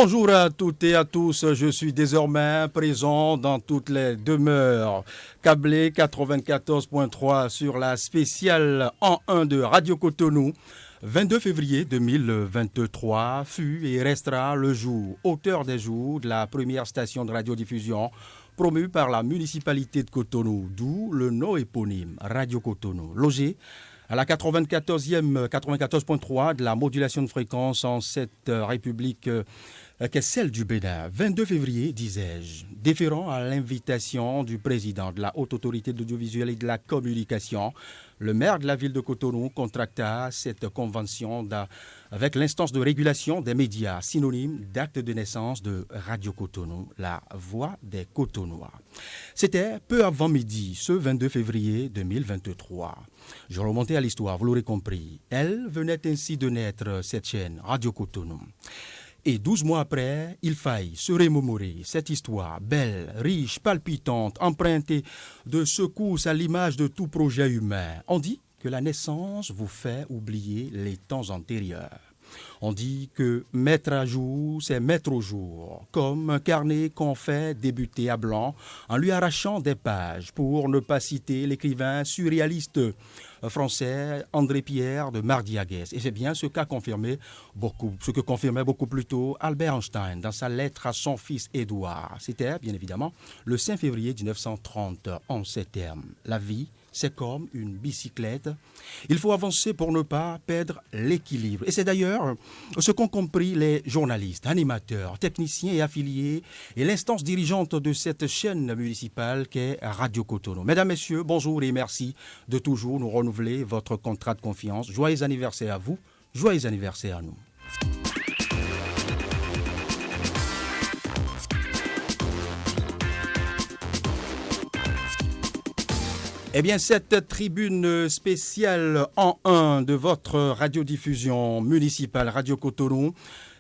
Bonjour à toutes et à tous, je suis désormais présent dans toutes les demeures. Câblé 94.3 sur la spéciale en 1 de Radio Cotonou. 22 février 2023 fut et restera le jour, auteur des jours de la première station de radiodiffusion promue par la municipalité de Cotonou, d'où le nom éponyme Radio Cotonou. Logé à la 94.3 de la modulation de fréquence en cette république qu'est celle du Bénin. 22 février, disais-je, déférant à l'invitation du président de la Haute Autorité de l'Audiovisuel et de la Communication, le maire de la ville de Cotonou contracta cette convention avec l'instance de régulation des médias, synonyme d'acte de naissance de Radio Cotonou, la voix des Cotonouas. C'était peu avant midi, ce 22 février 2023. Je remontais à l'histoire, vous l'aurez compris. Elle venait ainsi de naître, cette chaîne, Radio Cotonou. Et 12 mois après, il faille se remémorer cette histoire belle, riche, palpitante, empruntée de secousses à l'image de tout projet humain. On dit que la naissance vous fait oublier les temps antérieurs. On dit que mettre à jour, c'est mettre au jour, comme un carnet qu'on fait débuter à blanc en lui arrachant des pages, pour ne pas citer l'écrivain surréaliste français André Pierre de Mardiaguès. Et c'est bien ce que confirmait beaucoup plus tôt Albert Einstein dans sa lettre à son fils Édouard. C'était bien évidemment le 5 février 1930 en ces termes. La vie, c'est comme une bicyclette. Il faut avancer pour ne pas perdre l'équilibre. Et c'est d'ailleurs ce qu'ont compris les journalistes, animateurs, techniciens et affiliés et l'instance dirigeante de cette chaîne municipale qu'est Radio Cotonou. Mesdames, Messieurs, bonjour et merci de toujours nous renouveler votre contrat de confiance. Joyeux anniversaire à vous, joyeux anniversaire à nous. Eh bien, cette tribune spéciale en 1 de votre radiodiffusion municipale Radio Cotonou,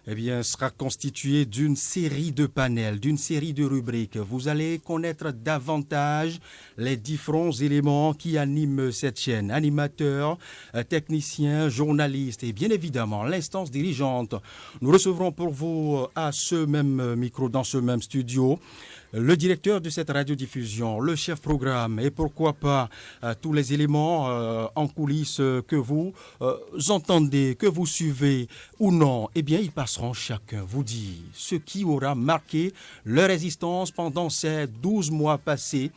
eh bien, sera constituée d'une série de panels, d'une série de rubriques. Vous allez connaître davantage les différents éléments qui animent cette chaîne. Animateurs, techniciens, journalistes et bien évidemment l'instance dirigeante. Nous recevrons pour vous à ce même micro, dans ce même studio, le directeur de cette radiodiffusion, le chef programme et pourquoi pas tous les éléments en coulisses que vous entendez, que vous suivez ou non, eh bien ils passeront chacun vous dire ce qui aura marqué leur résistance pendant ces 12 mois passés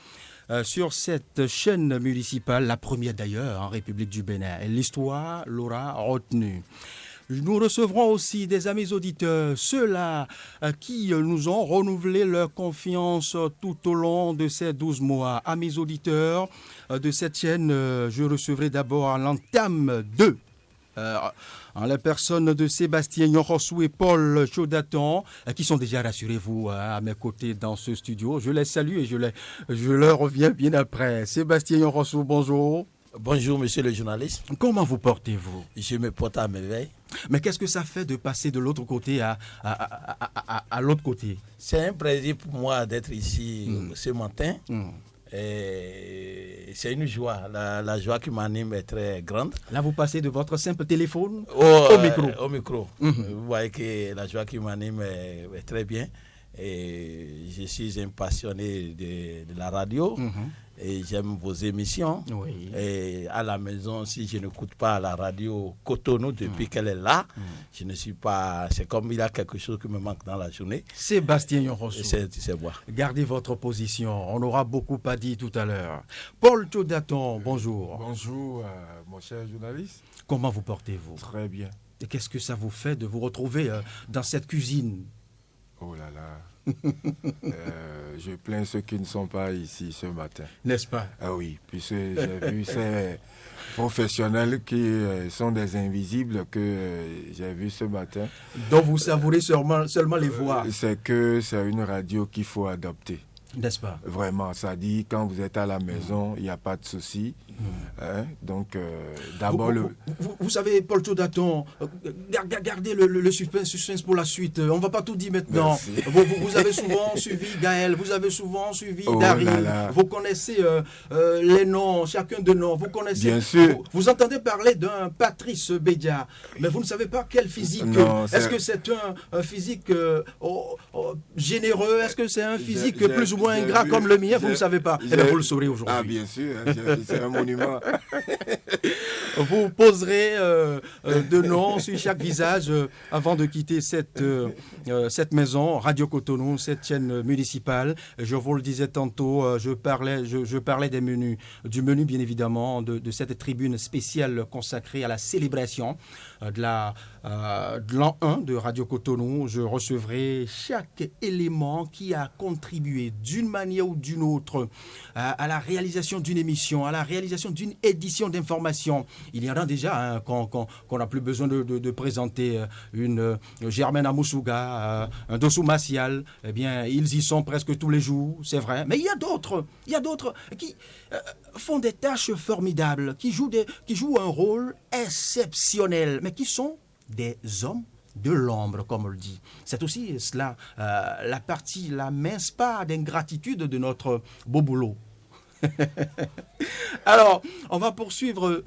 sur cette chaîne municipale, la première d'ailleurs en République du Bénin. Et l'histoire l'aura retenue. Nous recevrons aussi des amis auditeurs, ceux-là qui nous ont renouvelé leur confiance tout au long de ces 12 mois. Amis auditeurs de cette chaîne, je recevrai d'abord à l'entame 2. En la personne de Sébastien Yorossou et Paul Chaudaton, qui sont déjà, rassurez-vous, à mes côtés dans ce studio. Je les salue et je leur reviens bien après. Sébastien Yorossou, bonjour. Bonjour, monsieur le journaliste. Comment vous portez-vous? Je me porte à merveille. Mais qu'est-ce que ça fait de passer de l'autre côté à l'autre côté? C'est un plaisir pour moi d'être ici ce matin. Et c'est une joie. La joie qui m'anime est très grande. Là, vous passez de votre simple téléphone au micro. Au micro. Vous voyez que la joie qui m'anime est très bien. Et je suis un passionné de la radio. Et j'aime vos émissions. Oui. Et à la maison, si je n'écoute pas la radio Cotonou depuis qu'elle est là, je ne suis pas. C'est comme il y a quelque chose qui me manque dans la journée. Sébastien Yorossou, c'est moi. Gardez votre position. On aura beaucoup à dire tout à l'heure. Paul Chaudaton, bonjour. Bonjour, mon cher journaliste. Comment vous portez-vous? Très bien. Et qu'est-ce que ça vous fait de vous retrouver dans cette cuisine? Oh là là. Je plains ceux qui ne sont pas ici ce matin. N'est-ce pas? Ah oui, puisque j'ai vu ces professionnels qui sont des invisibles que j'ai vus ce matin. Dont vous savourez seulement les voix. C'est que c'est une radio qu'il faut adopter. N'est-ce pas? Vraiment, ça dit, quand vous êtes à la maison, il n'y a pas de souci. Hein? Donc, d'abord... Vous savez, Paul Tchodaton, gardez le suspense pour la suite. On ne va pas tout dire maintenant. Vous avez souvent suivi Gaël, vous avez souvent suivi Daryl. Vous connaissez les noms, chacun de noms. Vous connaissez... Bien sûr. Vous entendez parler d'un Patrice Bédia, mais vous ne savez pas quel physique. Est-ce que c'est un physique généreux? Est-ce que c'est un physique plus ou moins ingrat comme le mien? Vous ne savez pas. Eh bien, vous le saurez aujourd'hui. Ah, bien sûr, c'est un monument. Vous poserez deux noms sur chaque visage avant de quitter cette maison, Radio Cotonou, cette chaîne municipale. Je vous le disais tantôt, je parlais du menu bien évidemment, de cette tribune spéciale consacrée à la célébration de l'an 1 de Radio Cotonou. Je recevrai chaque élément qui a contribué d'une manière ou d'une autre à la réalisation d'une émission, à la réalisation d'une édition d'information. Il y en a déjà qu'on n'a plus besoin de présenter. Une Germaine Amoussouga, un Dossou Macial, eh bien, ils y sont presque tous les jours, c'est vrai. Mais il y a d'autres qui font des tâches formidables, qui jouent un rôle exceptionnel, mais qui sont des hommes de l'ombre, comme on le dit. C'est aussi cela, la mince part d'ingratitude de notre beau boulot. Alors, on va poursuivre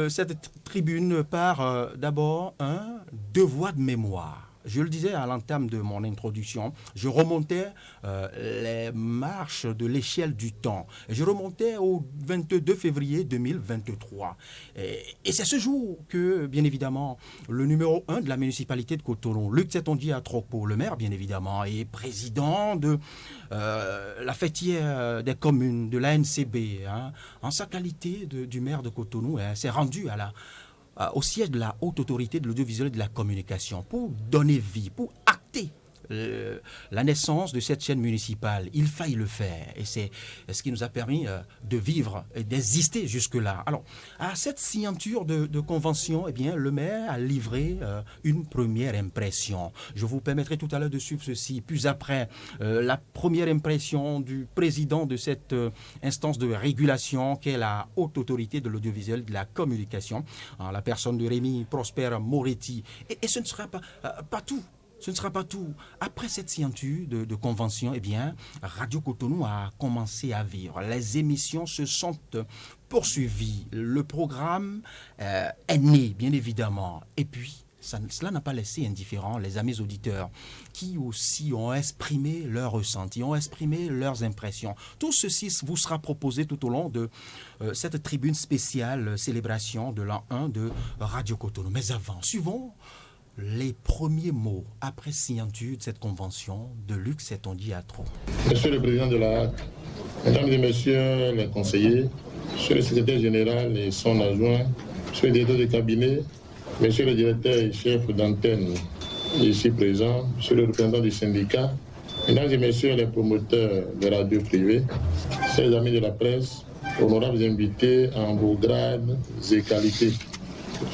cette tribune par d'abord un devoir de mémoire. Je le disais à l'entame de mon introduction, je remontais les marches de l'échelle du temps. Je remontais au 22 février 2023. Et c'est ce jour que, bien évidemment, le numéro 1 de la municipalité de Cotonou, Luc Setonji Atroko, le maire, bien évidemment, et président de la fêtière des communes, de l'ANCB, en sa qualité du maire de Cotonou, s'est rendu au siège de la haute autorité de l'audiovisuel et de la communication pour donner vie, pour acter la naissance de cette chaîne municipale. Il faille le faire et c'est ce qui nous a permis de vivre et d'exister jusque-là. Alors, à cette signature de convention, eh bien, le maire a livré une première impression. Je vous permettrai tout à l'heure de suivre ceci. Puis après, la première impression du président de cette instance de régulation qu'est la haute autorité de l'audiovisuel et de la communication, la personne de Rémi Prosper Moretti. Et ce ne sera pas tout. Ce ne sera pas tout. Après cette signature de convention, eh bien, Radio Cotonou a commencé à vivre. Les émissions se sont poursuivies. Le programme est né, bien évidemment. Et puis, cela n'a pas laissé indifférents les amis auditeurs qui aussi ont exprimé leurs ressentis, ont exprimé leurs impressions. Tout ceci vous sera proposé tout au long de cette tribune spéciale célébration de l'an 1 de Radio Cotonou. Mais avant, suivons les premiers mots après signature de cette convention de Luc Setonji Atro. Monsieur le Président de la HAC, Mesdames et Messieurs les conseillers, Monsieur le Secrétaire général et son adjoint, Monsieur le directeur de cabinet, Monsieur le directeur et chef d'antenne ici présent, Monsieur le représentant du syndicat, Mesdames et Messieurs les promoteurs de radios privées, chers amis de la presse, honorables invités en vos grades et qualités.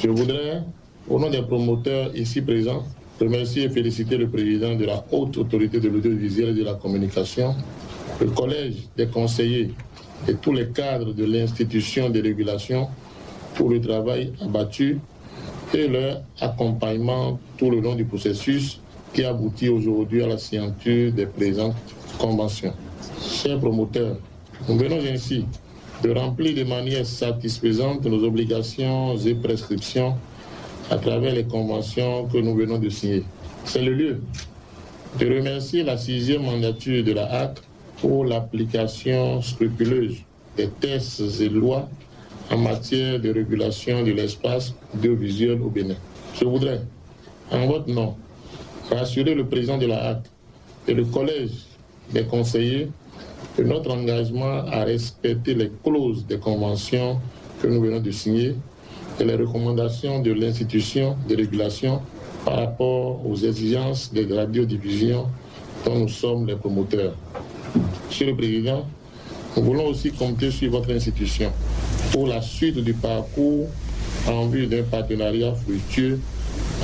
Je voudrais, au nom des promoteurs ici présents, remercier et féliciter le président de la haute autorité de l'audiovisuel et de la communication, le collège des conseillers et tous les cadres de l'institution de régulation pour le travail abattu et leur accompagnement tout le long du processus qui aboutit aujourd'hui à la signature des présentes conventions. Chers promoteurs, nous venons ainsi de remplir de manière satisfaisante nos obligations et prescriptions à travers les conventions que nous venons de signer. C'est le lieu de remercier la 6e mandature de la HAC pour l'application scrupuleuse des textes et lois en matière de régulation de l'espace audiovisuel au Bénin. Je voudrais, en votre nom, rassurer le président de la HAC et le collège des conseillers de notre engagement à respecter les clauses des conventions que nous venons de signer et les recommandations de l'institution de régulation par rapport aux exigences des radiodiffusions dont nous sommes les promoteurs. Monsieur le Président, nous voulons aussi compter sur votre institution pour la suite du parcours en vue d'un partenariat fructueux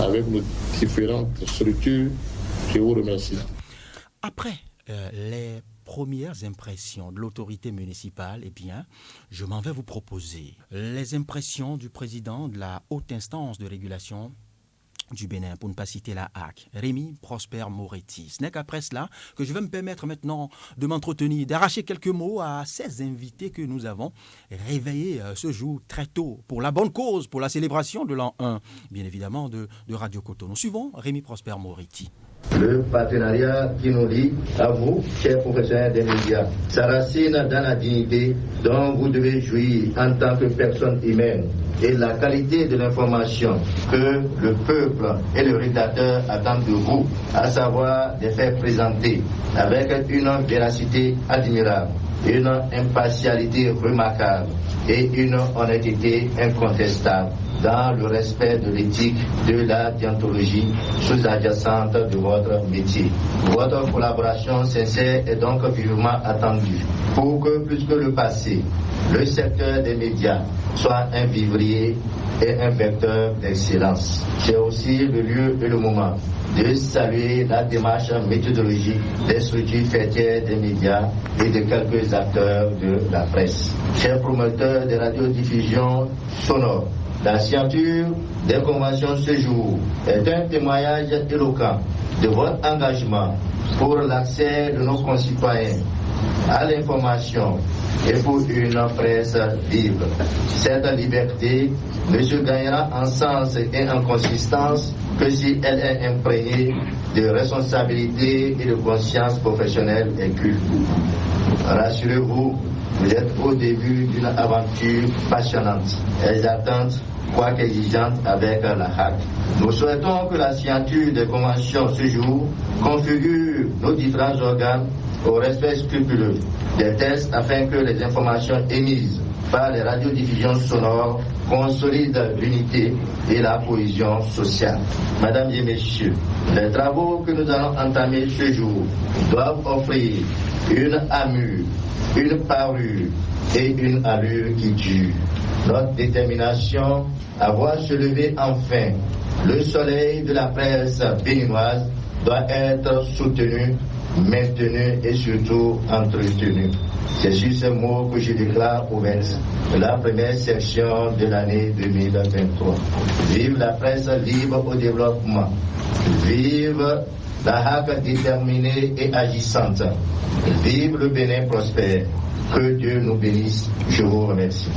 avec nos différentes structures. Je vous remercie. Après les premières impressions de l'autorité municipale, eh bien, je m'en vais vous proposer les impressions du président de la haute instance de régulation du Bénin, pour ne pas citer la HAC, Rémi Prosper Moretti. Ce n'est qu'après cela que je vais me permettre maintenant de m'entretenir, d'arracher quelques mots à ces invités que nous avons réveillés ce jour très tôt pour la bonne cause, pour la célébration de l'an 1, bien évidemment, de Radio Cotonou. Suivons Rémi Prosper Moretti. Le partenariat qui nous lie à vous, chers professionnels des médias, s'enracine dans la dignité dont vous devez jouir en tant que personne humaine et la qualité de l'information que le peuple et le rédacteur attendent de vous, à savoir des faits présentés avec une véracité admirable, une impartialité remarquable et une honnêteté incontestable dans le respect de l'éthique de la déontologie sous-adjacente de votre métier. Votre collaboration sincère est donc vivement attendue pour que, plus que le passé, le secteur des médias soit un vivrier et un vecteur d'excellence. C'est aussi le lieu et le moment de saluer la démarche méthodologique des structures fêtières des médias et de quelques acteurs de la presse. Chers promoteurs de radiodiffusion sonore, la signature des conventions ce jour est un témoignage éloquent de votre engagement pour l'accès de nos concitoyens à l'information et pour une presse libre. Cette liberté ne se gagnera en sens et en consistance que si elle est imprégnée de responsabilité et de conscience professionnelle et culte. Rassurez-vous, vous êtes au début d'une aventure passionnante, exaltante, quoique exigeante avec la HAC. Nous souhaitons que la signature des conventions ce jour configure nos différents organes au respect scrupuleux des tests afin que les informations émises par les radiodiffusions sonores consolident l'unité et la cohésion sociale. Mesdames et messieurs, les travaux que nous allons entamer ce jour doivent offrir une amure, une parure et une allure qui dure. Notre détermination à voir se lever enfin le soleil de la presse béninoise doit être soutenu, maintenu et surtout entretenu. C'est sur ces mots que je déclare ouverte la première section de l'année 2023. Vive la presse libre au développement. Vive la HAC déterminée et agissante. Vive le Bénin prospère. Que Dieu nous bénisse. Je vous remercie.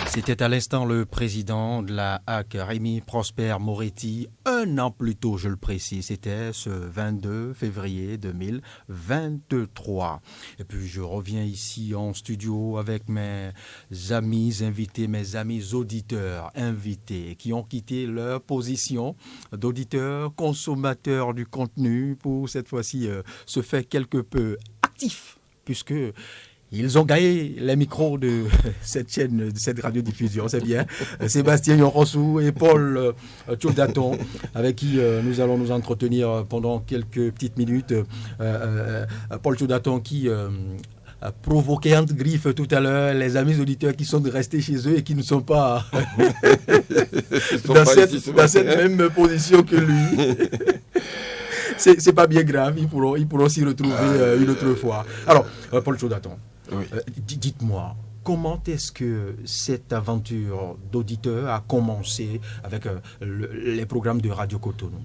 C'était à l'instant le président de la HAC, Rémi Prosper Moretti, un an plus tôt, je le précise, c'était ce 22 février 2023. Et puis je reviens ici en studio avec mes amis invités, mes amis auditeurs invités qui ont quitté leur position d'auditeurs, consommateurs du contenu pour cette fois-ci se faire quelque peu actifs, puisque ils ont gagné les micros de cette chaîne, de cette radiodiffusion, c'est bien. Sébastien Yorossou et Paul Tchodaton, avec qui nous allons nous entretenir pendant quelques petites minutes. Paul Tchodaton qui a provoqué entre griffes tout à l'heure les amis auditeurs qui sont restés chez eux et qui ne sont pas dans cette même position que lui. C'est pas bien grave, ils pourront s'y retrouver une autre fois. Alors, Paul Tchodaton, oui. Dites-moi, comment est-ce que cette aventure d'auditeur a commencé avec les programmes de Radio Cotonou?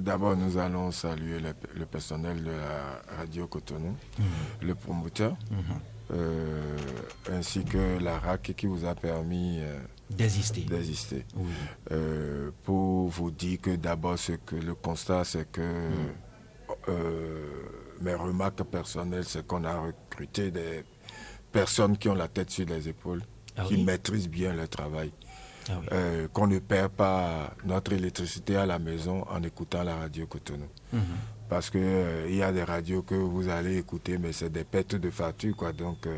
D'abord, nous allons saluer le personnel de la Radio Cotonou, le promoteur, ainsi que la RAC qui vous a permis d'exister. Oui. Pour vous dire que d'abord, le constat, c'est que mes remarques personnelles, c'est qu'on a recruté des personnes qui ont la tête sur les épaules, qui maîtrisent bien leur travail. Qu'on ne perd pas notre électricité à la maison en écoutant la Radio Cotonou. Parce qu'il y a des radios que vous allez écouter, mais c'est des pertes de facture, quoi. Donc,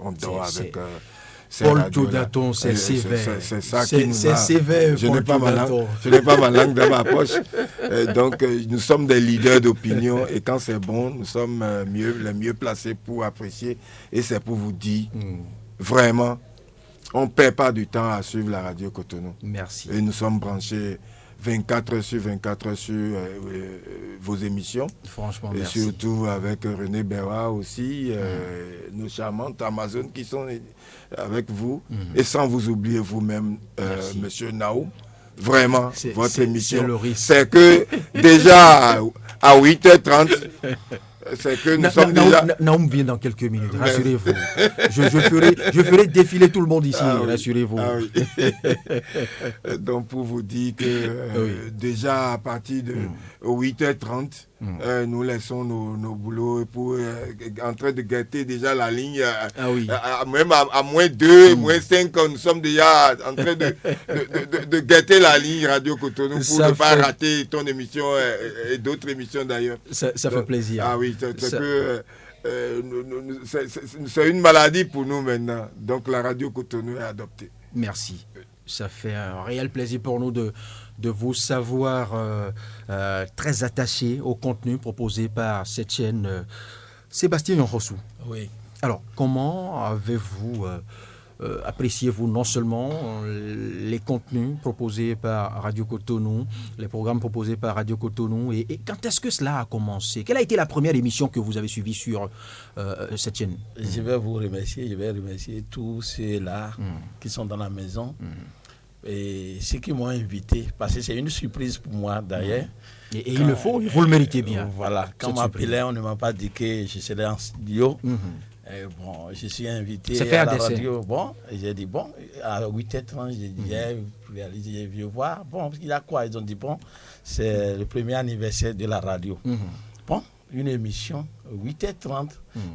on dort avec... Paul Tchodaton, c'est sévère. C'est ça qui nous a... sévère, je n'ai pas ma langue dans ma poche. Donc, nous sommes des leaders d'opinion et quand c'est bon, nous sommes les mieux placés pour apprécier. Et c'est pour vous dire, vraiment, on ne perd pas du temps à suivre la Radio Cotonou. Merci. Et nous sommes branchés 24 heures sur 24 heures sur vos émissions. Franchement, et merci. surtout avec René Béra aussi, nos charmantes Amazones qui sont avec vous. Et sans vous oublier vous-même, Monsieur Naoum. Vraiment, votre émission, c'est que déjà à 8h30, c'est que nous sommes déjà... Naoum vient dans quelques minutes, rassurez-vous. je ferai défiler tout le monde ici, rassurez-vous. Donc pour vous dire que déjà à partir de 8h30, nous laissons nos boulots pour en train de guetter déjà la ligne. Même à moins 2, moins 5, nous sommes déjà en train de guetter la ligne Radio Cotonou pour ne pas rater ton émission et d'autres émissions d'ailleurs. Ça fait plaisir. Ah oui, c'est une maladie pour nous maintenant. Donc la Radio Cotonou est adoptée. Merci. Ça fait un réel plaisir pour nous de vous savoir très attaché au contenu proposé par cette chaîne. Sébastien Yonrossou. Oui. Alors, comment avez-vous appréciez-vous non seulement les contenus proposés par Radio Cotonou, les programmes proposés par Radio Cotonou, et quand est-ce que cela a commencé? Quelle a été la première émission que vous avez suivie sur cette chaîne? Je vais vous remercier, je vais remercier tous ceux-là qui sont dans la maison et ceux qui m'ont invité, parce que c'est une surprise pour moi d'ailleurs. Et il le faut, vous le méritez bien. Voilà, quand on m'appelait, on ne m'a pas dit que je serais en studio. Bon, je suis invité à la radio. Bon, et j'ai dit, bon, à 8h30, j'ai dit, j'ai vu voir. Bon, il y a quoi? Ils ont dit, bon, c'est le premier anniversaire de la radio. Bon, une émission, 8h30.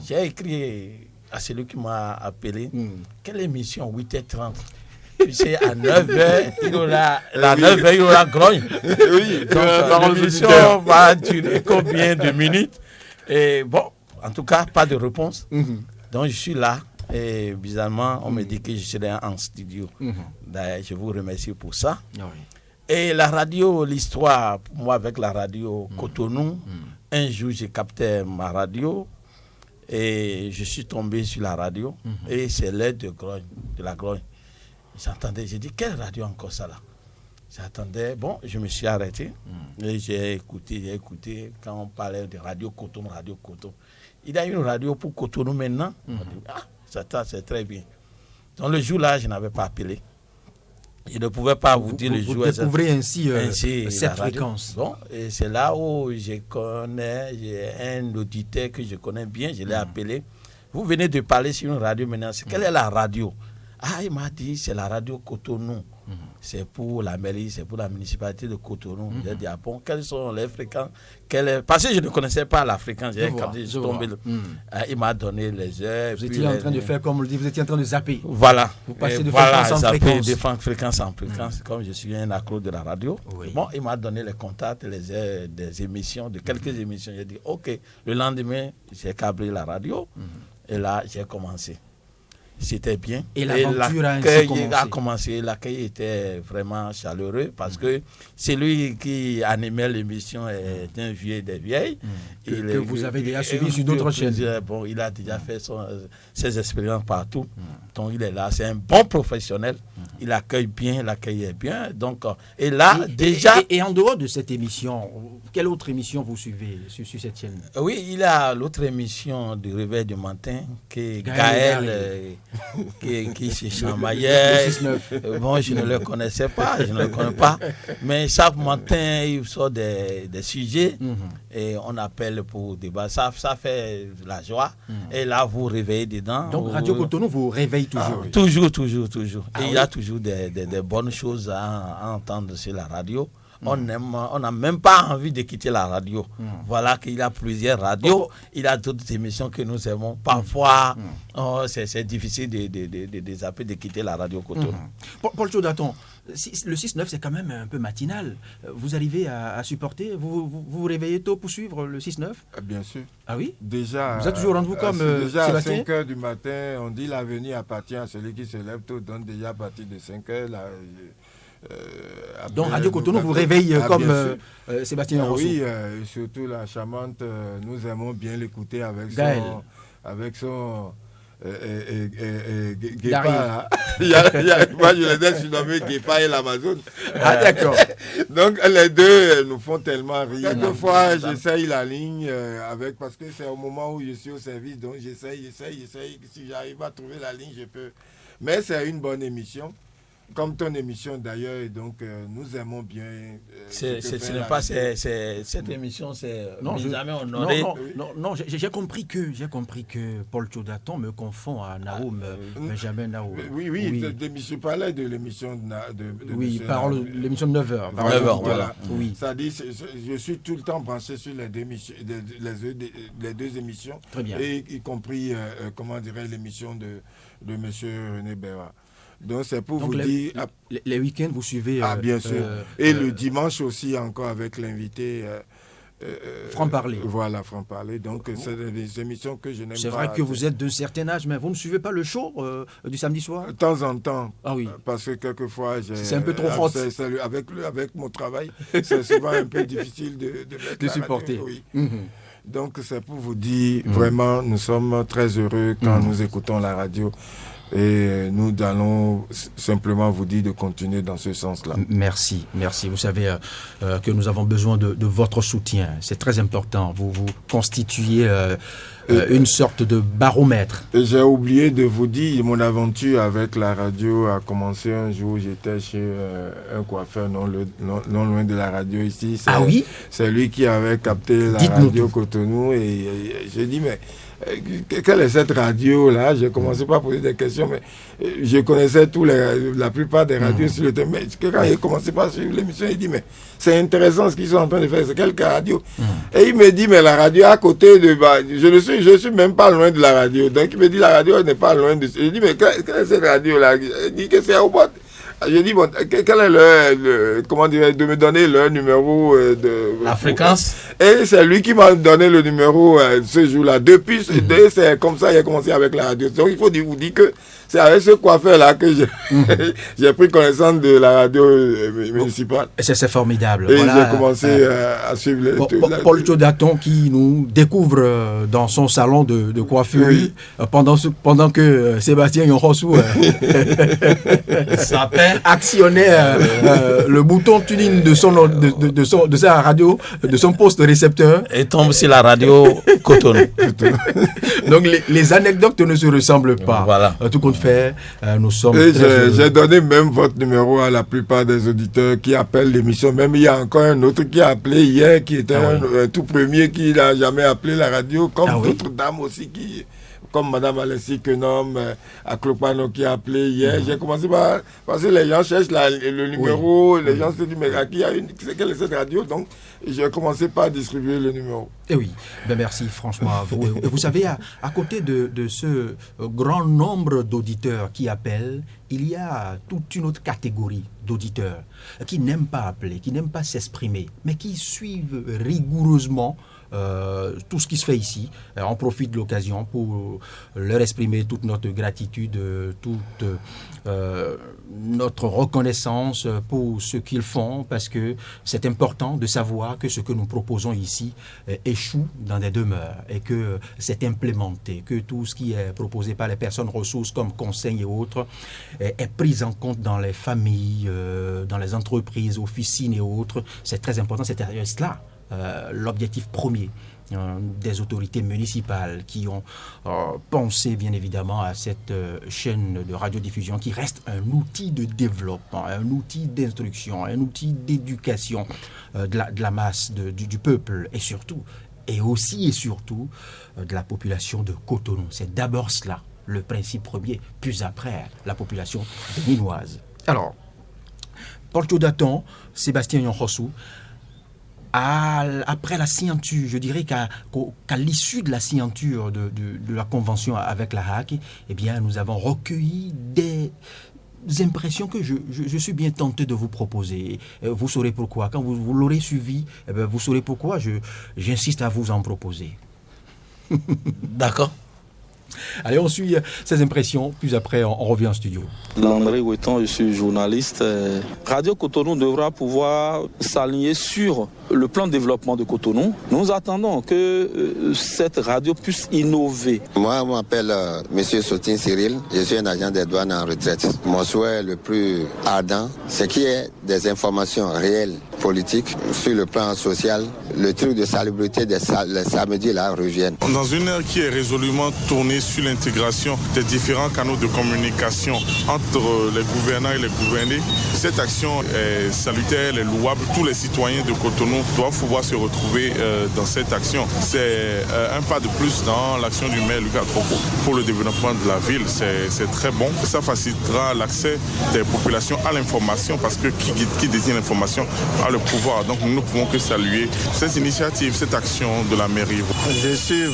J'ai écrit à celui qui m'a appelé, quelle émission, 8h30? Tu sais, à 9h, il y aura la 9h, il y aura grogne. Oui, donc l'émission va durer combien de minutes? Et bon, en tout cas, pas de réponse. Donc, je suis là et bizarrement, on me dit que je serai en studio. D'ailleurs, je vous remercie pour ça. Et la radio, l'histoire, pour moi, avec la radio Cotonou, un jour, j'ai capté ma radio et je suis tombé sur la radio et c'est l'heure de la grogne. J'entendais, j'ai dit, quelle radio encore ça là? J'attendais, bon, je me suis arrêté et j'ai écouté quand on parlait de Radio Cotonou, Radio Cotonou. Il y a une radio pour Cotonou maintenant. On dit, ça c'est très bien. Donc le jour-là, je n'avais pas appelé. Je ne pouvais pas vous dire le jour. Vous découvrez ainsi cette fréquence. Bon, et c'est là où j'ai un auditeur que je connais bien, je l'ai appelé. Vous venez de parler sur une radio maintenant. Quelle est la radio? Ah, il m'a dit, c'est la radio Cotonou. C'est pour la mairie, c'est pour la municipalité de Cotonou. J'ai dit, ah bon, quelles sont les fréquences? Parce que je ne connaissais pas la fréquence. Il m'a donné les heures. Vous étiez en train de faire comme on le dit, vous étiez en train de zapper. Voilà. Vous passez de fréquence en fréquence. De fréquence en fréquence, comme je suis un accro de la radio. Bon, il m'a donné les contacts, les heures des émissions, de quelques émissions. J'ai dit, ok. Le lendemain, j'ai câblé la radio. Et là, j'ai commencé. C'était bien. Et l'aventure a commencé. L'accueil était vraiment chaleureux parce que celui qui animait l'émission est un vieux des vieilles. Que vous avez déjà suivi sur d'autres chaînes. Bon, il a déjà fait ses expériences partout. Donc il est là. C'est un bon professionnel. Il accueille bien, l'accueil est bien. Donc, et là, déjà... Et en dehors de cette émission, quelle autre émission vous suivez sur cette chaîne? Oui, il y a l'autre émission du Réveil du matin que Gaël qui se chamaillait. Bon, je ne le connaissais pas, je ne le connais pas. Mais chaque matin, il sort des sujets et on appelle pour débat. Ça fait la joie. Et là, vous réveillez dedans. Donc, Radio Cotonou vous réveille toujours? Toujours. Et il y a toujours des bonnes choses à entendre sur la radio. On n'a même pas envie de quitter la radio. Voilà qu'il y a plusieurs radios. Il y a d'autres émissions que nous aimons. Parfois, c'est difficile de zapper, de quitter la radio Cotonou. Paul Chaudaton, le 6-9, c'est quand même un peu matinal. Vous arrivez à supporter? Vous réveillez tôt pour suivre le 6-9? Bien sûr. Ah oui? Déjà, vous êtes toujours rendez-vous comme déjà Sébastien? à 5h du matin, on dit l'avenir appartient à celui qui se lève tôt. Donc déjà à partir de 5h, donc Radio Cotonou vous réveille comme Sébastien Rousseau. Oui, surtout la charmante, nous aimons bien l'écouter avec Guépa. Moi, je les ai surnommés Guépa et l'Amazon. Ah, d'accord. Donc, les deux nous font tellement rire. Quelquefois, j'essaye la ligne parce que c'est au moment où je suis au service. Donc, j'essaye. Si j'arrive à trouver la ligne, je peux. Mais c'est une bonne émission. Comme ton émission d'ailleurs, et donc nous aimons bien. Ce n'est pas cette émission, c'est jamais honoré. Non, j'ai compris que Paul Tchodaton me confond à Naoum, Benjamin Naoum. Oui. Je parlais de l'émission de oui, il parle de l'émission de 9h. 9h, voilà. Oui. Ça dit, je suis tout le temps branché sur les deux émissions. Très bien. Et y compris, l'émission de M. René Béra. Donc c'est pour vous dire... Les week-ends, vous suivez... bien sûr. Et le dimanche aussi, encore avec l'invité... Franc-parler. Voilà, Franc-parler. Donc c'est des émissions que je n'aime pas. C'est vrai que vous êtes d'un certain âge, mais vous ne suivez pas le show du samedi soir? De temps en temps. Ah oui. Parce que quelquefois... C'est un peu trop fort. Avec mon travail, c'est souvent un peu difficile de supporter. Oui. Donc c'est pour vous dire, vraiment, nous sommes très heureux quand nous écoutons la radio. Et nous allons simplement vous dire de continuer dans ce sens-là. Merci. Vous savez que nous avons besoin de votre soutien. C'est très important. Vous constituez une sorte de baromètre. J'ai oublié de vous dire, mon aventure avec la radio a commencé un jour. J'étais chez un coiffeur non loin de la radio ici. Ah oui? C'est lui qui avait capté la radio Cotonou. Et j'ai dit, mais... quelle est cette radio-là? J'ai commencé par poser des questions, mais je connaissais la plupart des radios sur le thème. Mais quand j'ai commencé par suivre l'émission, il dit, mais c'est intéressant ce qu'ils sont en train de faire, c'est quelle radio? Et il me dit, mais la radio à côté de... je suis même pas loin de la radio. Donc il me dit, la radio n'est pas loin de... Je dis, mais quelle est cette radio-là? Il dit que c'est au bout. J'ai dit, bon, quel est comment dire, de me donner le numéro de... La fréquence. Et c'est lui qui m'a donné le numéro ce jour-là. Depuis, c'est comme ça qu'il a commencé avec la radio. Donc il faut vous dire que c'est avec ce coiffeur-là que j'ai pris connaissance de la radio municipale. C'est formidable. Et j'ai commencé à suivre Paul Tchodaton qui nous découvre dans son salon de coiffure pendant que Sébastien Yonrossou actionnait le bouton tuning de sa radio, de son poste récepteur. Et tombe sur la radio Cotonou. Donc les anecdotes ne se ressemblent pas. Voilà. Tout compte fait, nous sommes... J'ai donné même votre numéro à la plupart des auditeurs qui appellent l'émission. Même il y a encore un autre qui a appelé hier, qui était un tout premier qui n'a jamais appelé la radio, comme d'autres dames aussi comme Madame Alessi Kenom, à Clopano qui a appelé hier. J'ai commencé parce que les gens cherchent le numéro, les gens se disent, mais quelle est cette radio? Donc, j'ai commencé par distribuer le numéro. Et oui, merci franchement à vous. Et vous savez, à côté de ce grand nombre d'auditeurs qui appellent, il y a toute une autre catégorie d'auditeurs qui n'aiment pas appeler, qui n'aiment pas s'exprimer, mais qui suivent rigoureusement tout ce qui se fait ici. On profite de l'occasion pour leur exprimer toute notre gratitude, toute notre reconnaissance pour ce qu'ils font, parce que c'est important de savoir que ce que nous proposons ici échoue dans des demeures et que c'est implémenté, que tout ce qui est proposé par les personnes ressources comme conseils et autres est pris en compte dans les familles, dans les entreprises, officines et autres. C'est très important, c'est cela. L'objectif premier des autorités municipales qui ont pensé bien évidemment à cette chaîne de radiodiffusion qui reste un outil de développement, un outil d'instruction, un outil d'éducation de la masse, du peuple et surtout de la population de Cotonou. C'est d'abord cela, le principe premier, puis après la population béninoise. Alors, Paul Tchodaton, Sébastien Yonrossou, après la signature, je dirais qu'à l'issue de la signature de la convention avec la HAC, eh bien, nous avons recueilli des impressions que je suis bien tenté de vous proposer. Vous saurez pourquoi. Quand vous l'aurez suivi, eh bien, vous saurez pourquoi j'insiste à vous en proposer. D'accord. Allez, on suit ces impressions, puis après on revient en studio. Landry Ouetton, je suis journaliste. Radio Cotonou devra pouvoir s'aligner sur le plan de développement de Cotonou. Nous attendons que cette radio puisse innover. Moi, je m'appelle M. Sotin Cyril. Je suis un agent des douanes en retraite. Mon souhait le plus ardent, c'est qu'il y ait des informations réelles, politiques, sur le plan social. Le truc de salubrité des samedis là revienne. Dans une ère qui est résolument tournée sur l'intégration des différents canaux de communication entre les gouvernants et les gouvernés, cette action est salutaire, elle est louable. Tous les citoyens de Cotonou doivent pouvoir se retrouver dans cette action. C'est un pas de plus dans l'action du maire Lucas Trocco pour le développement de la ville. C'est très bon. Ça facilitera l'accès des populations à l'information parce que qui détient l'information a le pouvoir. Donc nous ne pouvons que saluer cette initiative, cette action de la mairie. Je suis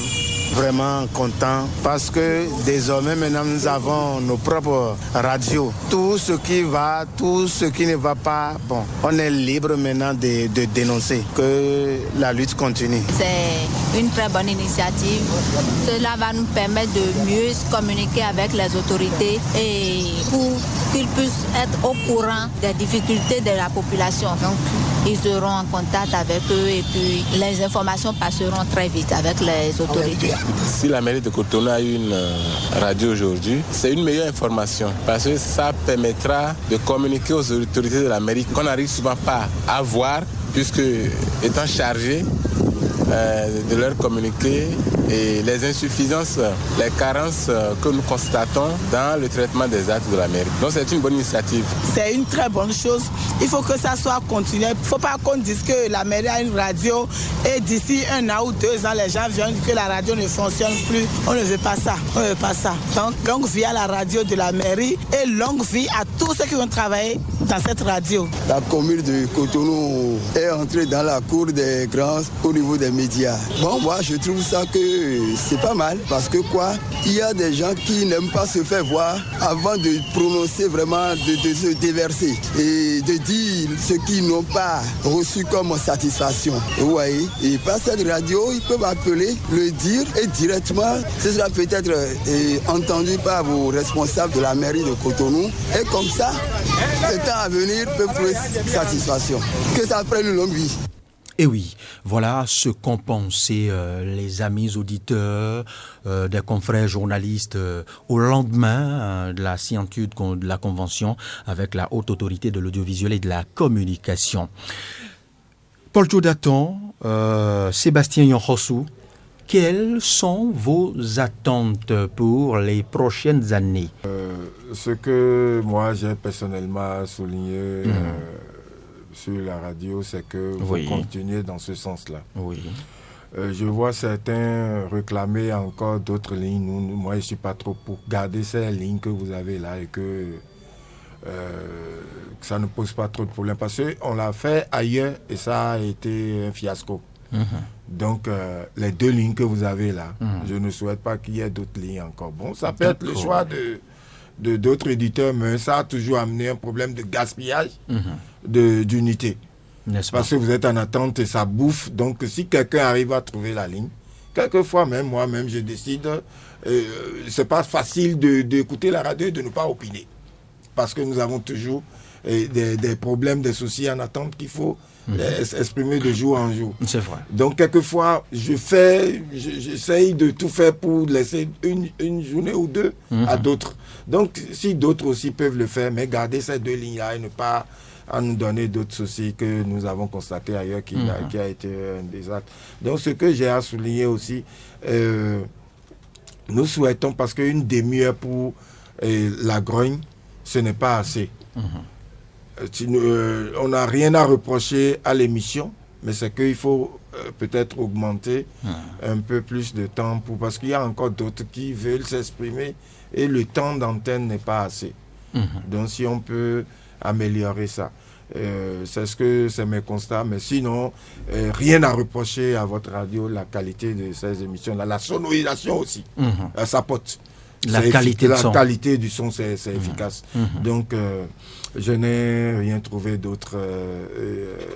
vraiment content parce que désormais maintenant nous avons nos propres radios. Tout ce qui va, tout ce qui ne va pas, bon, on est libre maintenant de dénoncer, que la lutte continue. C'est une très bonne initiative. Cela va nous permettre de mieux communiquer avec les autorités et pour qu'ils puissent être au courant des difficultés de la population. Donc, ils seront en contact avec eux et puis les informations passeront très vite avec les autorités. Si la mairie de Cotonou a une radio aujourd'hui, c'est une meilleure information parce que ça permettra de communiquer aux autorités de la mairie qu'on n'arrive souvent pas à voir puisque étant chargé de leur communiquer et les insuffisances, les carences que nous constatons dans le traitement des actes de la mairie. Donc c'est une bonne initiative. C'est une très bonne chose. Il faut que ça soit continué. Il ne faut pas qu'on dise que la mairie a une radio et d'ici 1 an ou 2 ans, les gens viennent dire que la radio ne fonctionne plus. On ne veut pas ça. On ne veut pas ça. Donc longue vie à la radio de la mairie et longue vie à tous ceux qui vont travailler dans cette radio. La commune de Cotonou est entrée dans la cour des grands au niveau des médias. Bon, moi je trouve ça que c'est pas mal parce que quoi, il y a des gens qui n'aiment pas se faire voir avant de prononcer vraiment, de se déverser et de dire ce qu'ils n'ont pas reçu comme satisfaction. Vous voyez, et par cette radio, ils peuvent appeler, le dire et directement, ce sera peut-être entendu par vos responsables de la mairie de Cotonou et comme ça, le temps à venir peut trouver satisfaction. Que ça prenne une longue vie. Et oui, voilà ce qu'ont pensé les amis auditeurs, des confrères journalistes au lendemain de la signature de la convention avec la Haute Autorité de l'Audiovisuel et de la Communication. Paul Jodaton, Sébastien Yonhossou, quelles sont vos attentes pour les prochaines années? Ce que moi j'ai personnellement souligné sur la radio, c'est que vous continuez dans ce sens-là. Oui. Je vois certains réclamer encore d'autres lignes. Moi, je ne suis pas trop pour garder ces lignes que vous avez là et que ça ne pose pas trop de problèmes. Parce qu'on l'a fait ailleurs et ça a été un fiasco. Donc, les 2 lignes que vous avez là, je ne souhaite pas qu'il y ait d'autres lignes encore. Bon, ça peut être le choix de d'autres éditeurs, mais ça a toujours amené un problème de gaspillage d'unité. Parce que vous êtes en attente et ça bouffe. Donc, si quelqu'un arrive à trouver la ligne, quelquefois même, moi-même, je décide, c'est pas facile d'écouter la radio et de ne pas opiner. Parce que nous avons toujours des problèmes, des soucis en attente qu'il faut exprimer de jour en jour. C'est vrai. Donc, quelquefois, j'essaye de tout faire pour laisser une journée ou 2 à d'autres. Donc, si d'autres aussi peuvent le faire, mais garder ces 2 lignes-là et ne pas à nous donner d'autres soucis que nous avons constatés ailleurs qui a été un désastre. Donc, ce que j'ai à souligner aussi, nous souhaitons, parce qu'une demi-heure pour la grogne, ce n'est pas assez. On n'a rien à reprocher à l'émission, mais c'est qu'il faut peut-être augmenter un peu plus de temps parce qu'il y a encore d'autres qui veulent s'exprimer et le temps d'antenne n'est pas assez. Donc si on peut améliorer ça, c'est mes constats, mais sinon rien à reprocher à votre radio, la qualité de ces émissions, la sonorisation aussi, ça pote. La qualité du son, c'est efficace. Donc, je n'ai rien trouvé d'autre.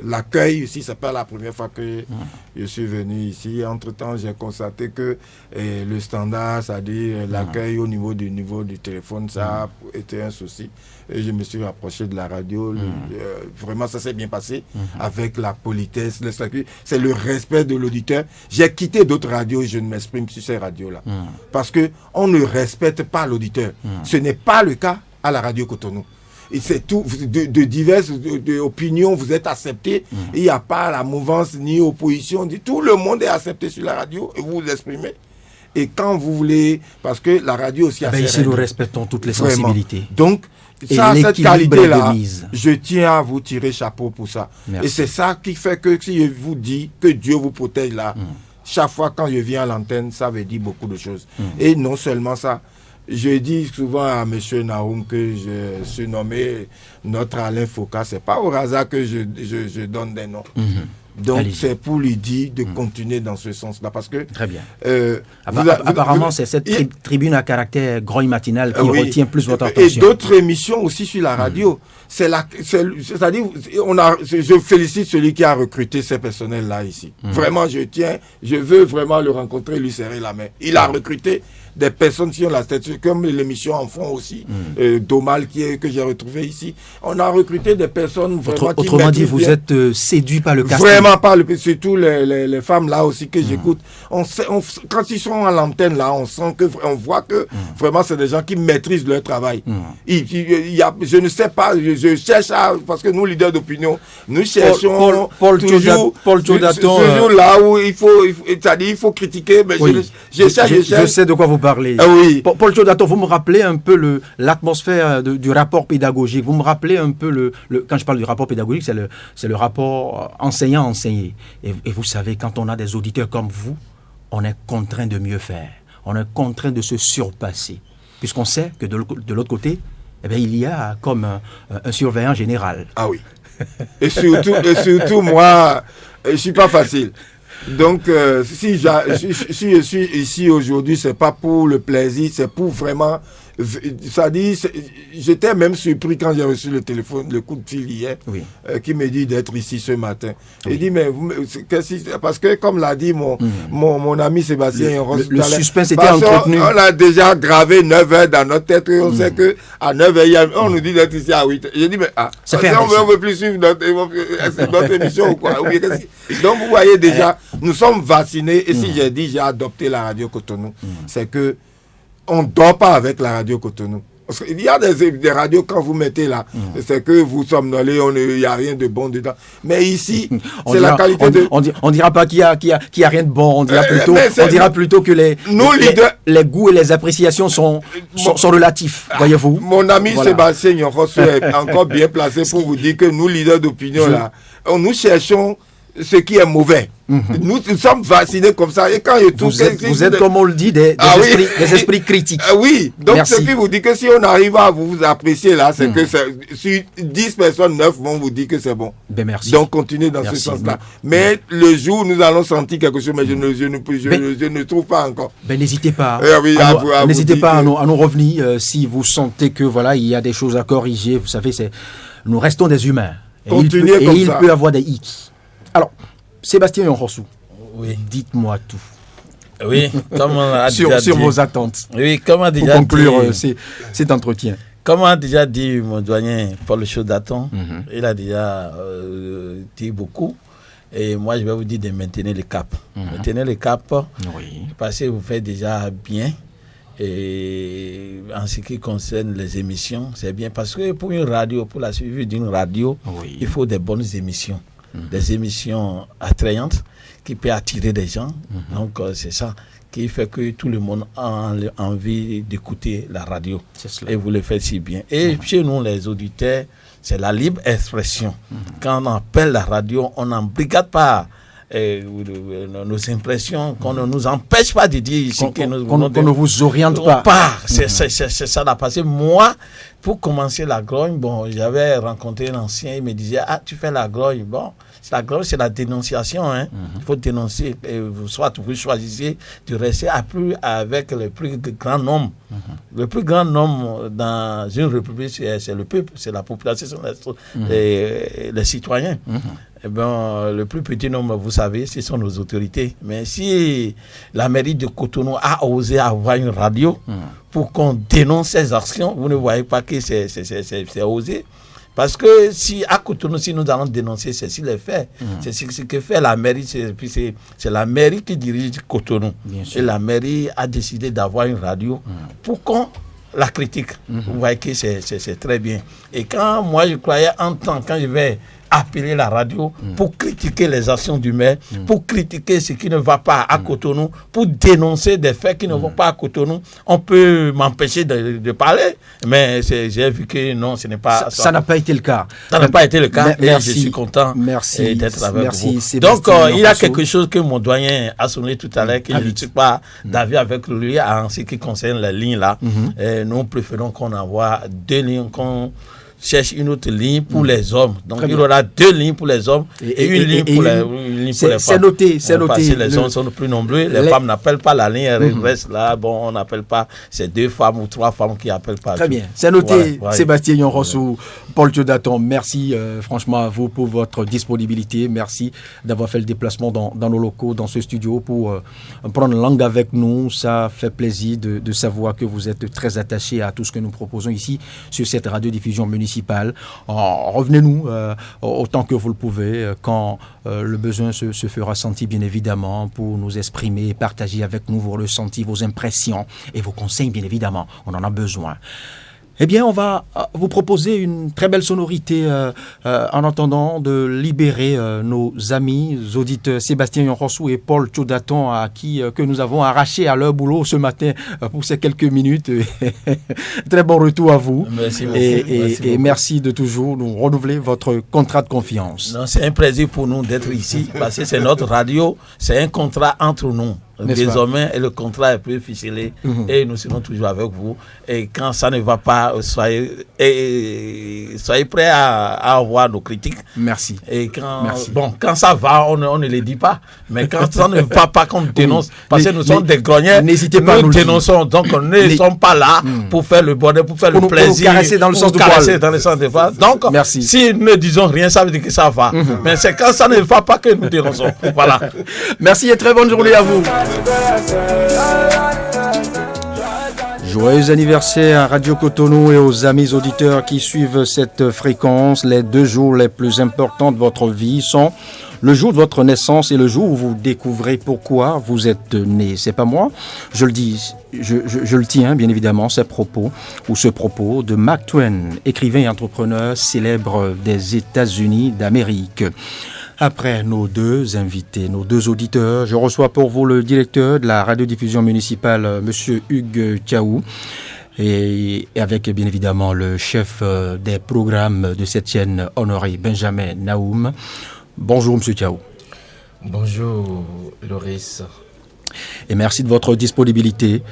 L'accueil ici, c'est pas la première fois que je suis venu ici. Entre-temps, j'ai constaté que le standard, c'est-à-dire l'accueil au niveau du téléphone, ça a été un souci. Et je me suis rapproché de la radio. Vraiment, ça s'est bien passé avec la politesse. C'est le respect de l'auditeur. J'ai quitté d'autres radios et je ne m'exprime sur ces radios-là. Parce qu'on ne respecte pas l'auditeur. Ce n'est pas le cas à la radio Cotonou. Et c'est tout, de diverses opinions, vous êtes acceptés. Il n'y a pas la mouvance ni opposition. Tout le monde est accepté sur la radio et vous vous exprimez. Et quand vous voulez, parce que la radio aussi a ses ici, règles. nous respectons toutes les sensibilités. Donc, ça, cette qualité-là, je tiens à vous tirer chapeau pour ça. Merci. Et c'est ça qui fait que si je vous dis que Dieu vous protège là, chaque fois quand je viens à l'antenne, ça veut dire beaucoup de choses. Et non seulement ça, je dis souvent à M. Naoum que je suis nommé notre Alain Foucault. Ce n'est pas au hasard que je donne des noms. Donc, c'est pour lui dire de continuer dans ce sens-là. Parce que. Très bien. Apparemment, c'est cette tribune à caractère grogne matinal qui retient plus votre attention. Et d'autres émissions aussi sur la radio. C'est-à-dire, je félicite celui qui a recruté ces personnels-là ici. Vraiment, je veux vraiment le rencontrer, lui serrer la main. Il a recruté des personnes qui ont la tête, comme l'émission en fond aussi, Domal que j'ai retrouvé ici. On a recruté des personnes vraiment qui autrement dit, vous êtes séduit par le casting. Vraiment par surtout les femmes là aussi que j'écoute. Quand ils sont à l'antenne là, on voit que vraiment c'est des gens qui maîtrisent leur travail. Je ne sais pas, je cherche parce que nous leaders d'opinion, nous cherchons toujours là où il faut critiquer, mais je cherche. Je sais de quoi vous parlez. Oui. Paul Chodato, vous me rappelez un peu l'atmosphère du rapport pédagogique. Vous me rappelez un peu quand je parle du rapport pédagogique, c'est le rapport enseignant-enseigné. Et vous savez, quand on a des auditeurs comme vous, on est contraint de mieux faire. On est contraint de se surpasser. Puisqu'on sait que de l'autre côté, il y a comme un surveillant général. Ah oui. Et surtout moi, je ne suis pas facile. Donc, si je suis ici aujourd'hui, c'est pas pour le plaisir, c'est pour vraiment. Ça dit, j'étais même surpris quand j'ai reçu le coup de fil hier, qui me dit d'être ici ce matin. Il dit, mais parce que comme l'a dit mon ami Sébastien, le suspense était entretenu. On a déjà gravé 9 heures dans notre tête et on sait qu'à 9 heures, on nous dit d'être ici à 8 heures. J'ai dit, mais on ne veut plus suivre notre émission ou quoi. Donc vous voyez déjà, nous sommes vaccinés et si j'ai adopté la radio Cotonou, c'est que on ne dort pas avec la radio Cotonou. Parce qu'il y a des radios, quand vous mettez là, c'est que vous somnolez, il n'y a rien de bon dedans. Mais ici, c'est la qualité de... On dira pas qu'il y a rien de bon, on dira plutôt que les goûts et les appréciations sont relatifs, voyez-vous. Mon ami Sébastien Nyonrosso est encore bien placé pour vous dire que nous, leaders d'opinion, là, nous cherchons ce qui est mauvais. Nous sommes vaccinés comme ça. Et quand vous êtes, comme on le dit, des esprits critiques. Oui, donc ce qui vous dit que si on arrive à vous apprécier là, c'est que sur 10 personnes, 9 vont vous dire que c'est bon. Merci. Donc continuez dans ce sens-là. Mais le jour où nous allons sentir quelque chose, mais je ne trouve pas encore. N'hésitez pas. N'hésitez pas à nous revenir si vous sentez que il y a des choses à corriger. Vous savez, nous restons des humains. Il peut y avoir des hicks. Alors, Sébastien Nyonrosso, dites-moi tout. Oui, comme on a déjà sur vos attentes. Oui, comme on a déjà pour conclure cet entretien. Comme a déjà dit mon doyen Paul Chodato, il a déjà dit beaucoup. Et moi, je vais vous dire de maintenir le cap. Maintenir le cap, parce que vous faites déjà bien. Et en ce qui concerne les émissions, c'est bien. Parce que pour une radio, pour la suivi d'une radio, il faut des bonnes émissions. Des émissions attrayantes qui peuvent attirer des gens. Donc, c'est ça qui fait que tout le monde a envie d'écouter la radio. Et vous le faites si bien. Et chez nous, les auditeurs, c'est la libre expression. Quand on appelle la radio, on n'embrigade pas nos impressions, qu'on ne nous empêche pas de dire ici qu'on ne vous oriente pas. C'est ça là. Parce que moi, pour commencer la grogne, bon, j'avais rencontré un ancien, il me disait, tu fais la grogne, bon, la grogne, c'est la dénonciation, hein. Il faut dénoncer, et soit vous choisissez de rester avec le plus grand nombre. Le plus grand nombre dans une république, c'est le peuple, c'est la population, c'est les citoyens. Eh bien, le plus petit nombre, vous savez, ce sont nos autorités. Mais si la mairie de Cotonou a osé avoir une radio pour qu'on dénonce ces actions, vous ne voyez pas que c'est osé. Parce que si à Cotonou, si nous allons dénoncer ceci, les faits, c'est ce que fait la mairie, c'est la mairie qui dirige Cotonou. Et la mairie a décidé d'avoir une radio pour qu'on la critique. Vous voyez que c'est très bien. Et quand moi je croyais quand je vais appeler la radio pour critiquer les actions du maire, pour critiquer ce qui ne va pas à Cotonou, pour dénoncer des faits qui ne vont pas à Cotonou, on peut m'empêcher de parler, mais j'ai vu que non, ce n'est pas ça n'a pas été le cas. Ça n'a pas été le cas, et je suis content d'être avec vous. Donc, il y a quelque chose que mon doyen a sonné tout à l'heure, que je ne suis pas d'avis avec lui en ce qui concerne les lignes là. Nous préférons qu'on envoie 2 lignes, qu'on cherche une autre ligne pour les hommes. Donc, il y aura 2 lignes pour les hommes et une ligne pour les femmes. C'est noté, c'est noté. Parce que les hommes sont plus nombreux. Les femmes n'appellent pas la ligne, elles restent là. Bon, on n'appelle pas. C'est 2 femmes ou 3 femmes qui appellent pas. Très bien. C'est noté, voilà. Sébastien Yonrossou, Paul Thiodaton, merci franchement à vous pour votre disponibilité. Merci d'avoir fait le déplacement dans nos locaux, dans ce studio pour prendre langue avec nous. Ça fait plaisir de savoir que vous êtes très attachés à tout ce que nous proposons ici sur cette radiodiffusion municipale. Revenez-nous autant que vous le pouvez quand le besoin se fera sentir, bien évidemment, pour nous exprimer, partager avec nous vos ressentis, vos impressions et vos conseils, bien évidemment. On en a besoin. Eh bien, on va vous proposer une très belle sonorité en attendant de libérer nos amis auditeurs Sébastien Yonrossou et Paul Thiodaton que nous avons arraché à leur boulot ce matin pour ces quelques minutes. Très bon retour à vous. Merci beaucoup. Et merci de toujours nous renouveler votre contrat de confiance. Non, c'est un plaisir pour nous d'être ici parce que c'est notre radio, c'est un contrat entre nous. Désormais, et le contrat est plus ficelé et nous serons toujours avec vous. Et quand ça ne va pas, soyez prêts à avoir nos critiques. Merci. Et quand ça va, on ne les dit pas. Mais quand ça ne va pas, qu'on dénonce, parce que nous sommes des grognards, n'hésitez pas à nous dénonçons. Donc, nous ne sommes pas là pour faire le bonheur, pour faire le plaisir. Pour caresser dans le sens du poil. Donc, si nous ne disons rien, ça veut dire que ça va. Mais c'est quand ça ne va pas que nous dénonçons. Voilà. Merci et très bonne journée à vous. Joyeux anniversaire à Radio Cotonou et aux amis auditeurs qui suivent cette fréquence. Les 2 jours les plus importants de votre vie sont le jour de votre naissance et le jour où vous découvrez pourquoi vous êtes né. C'est pas moi, je le dis, je le tiens bien évidemment, ce propos de Mark Twain, écrivain et entrepreneur célèbre des États-Unis d'Amérique. Après nos 2 invités, nos 2 auditeurs, je reçois pour vous le directeur de la radiodiffusion municipale, Monsieur Hugues Thiaou, et avec bien évidemment le chef des programmes de cette chaîne, Honoré Benjamin Naoum. Bonjour Monsieur Thiaou. Bonjour Loris. Et merci de votre disponibilité.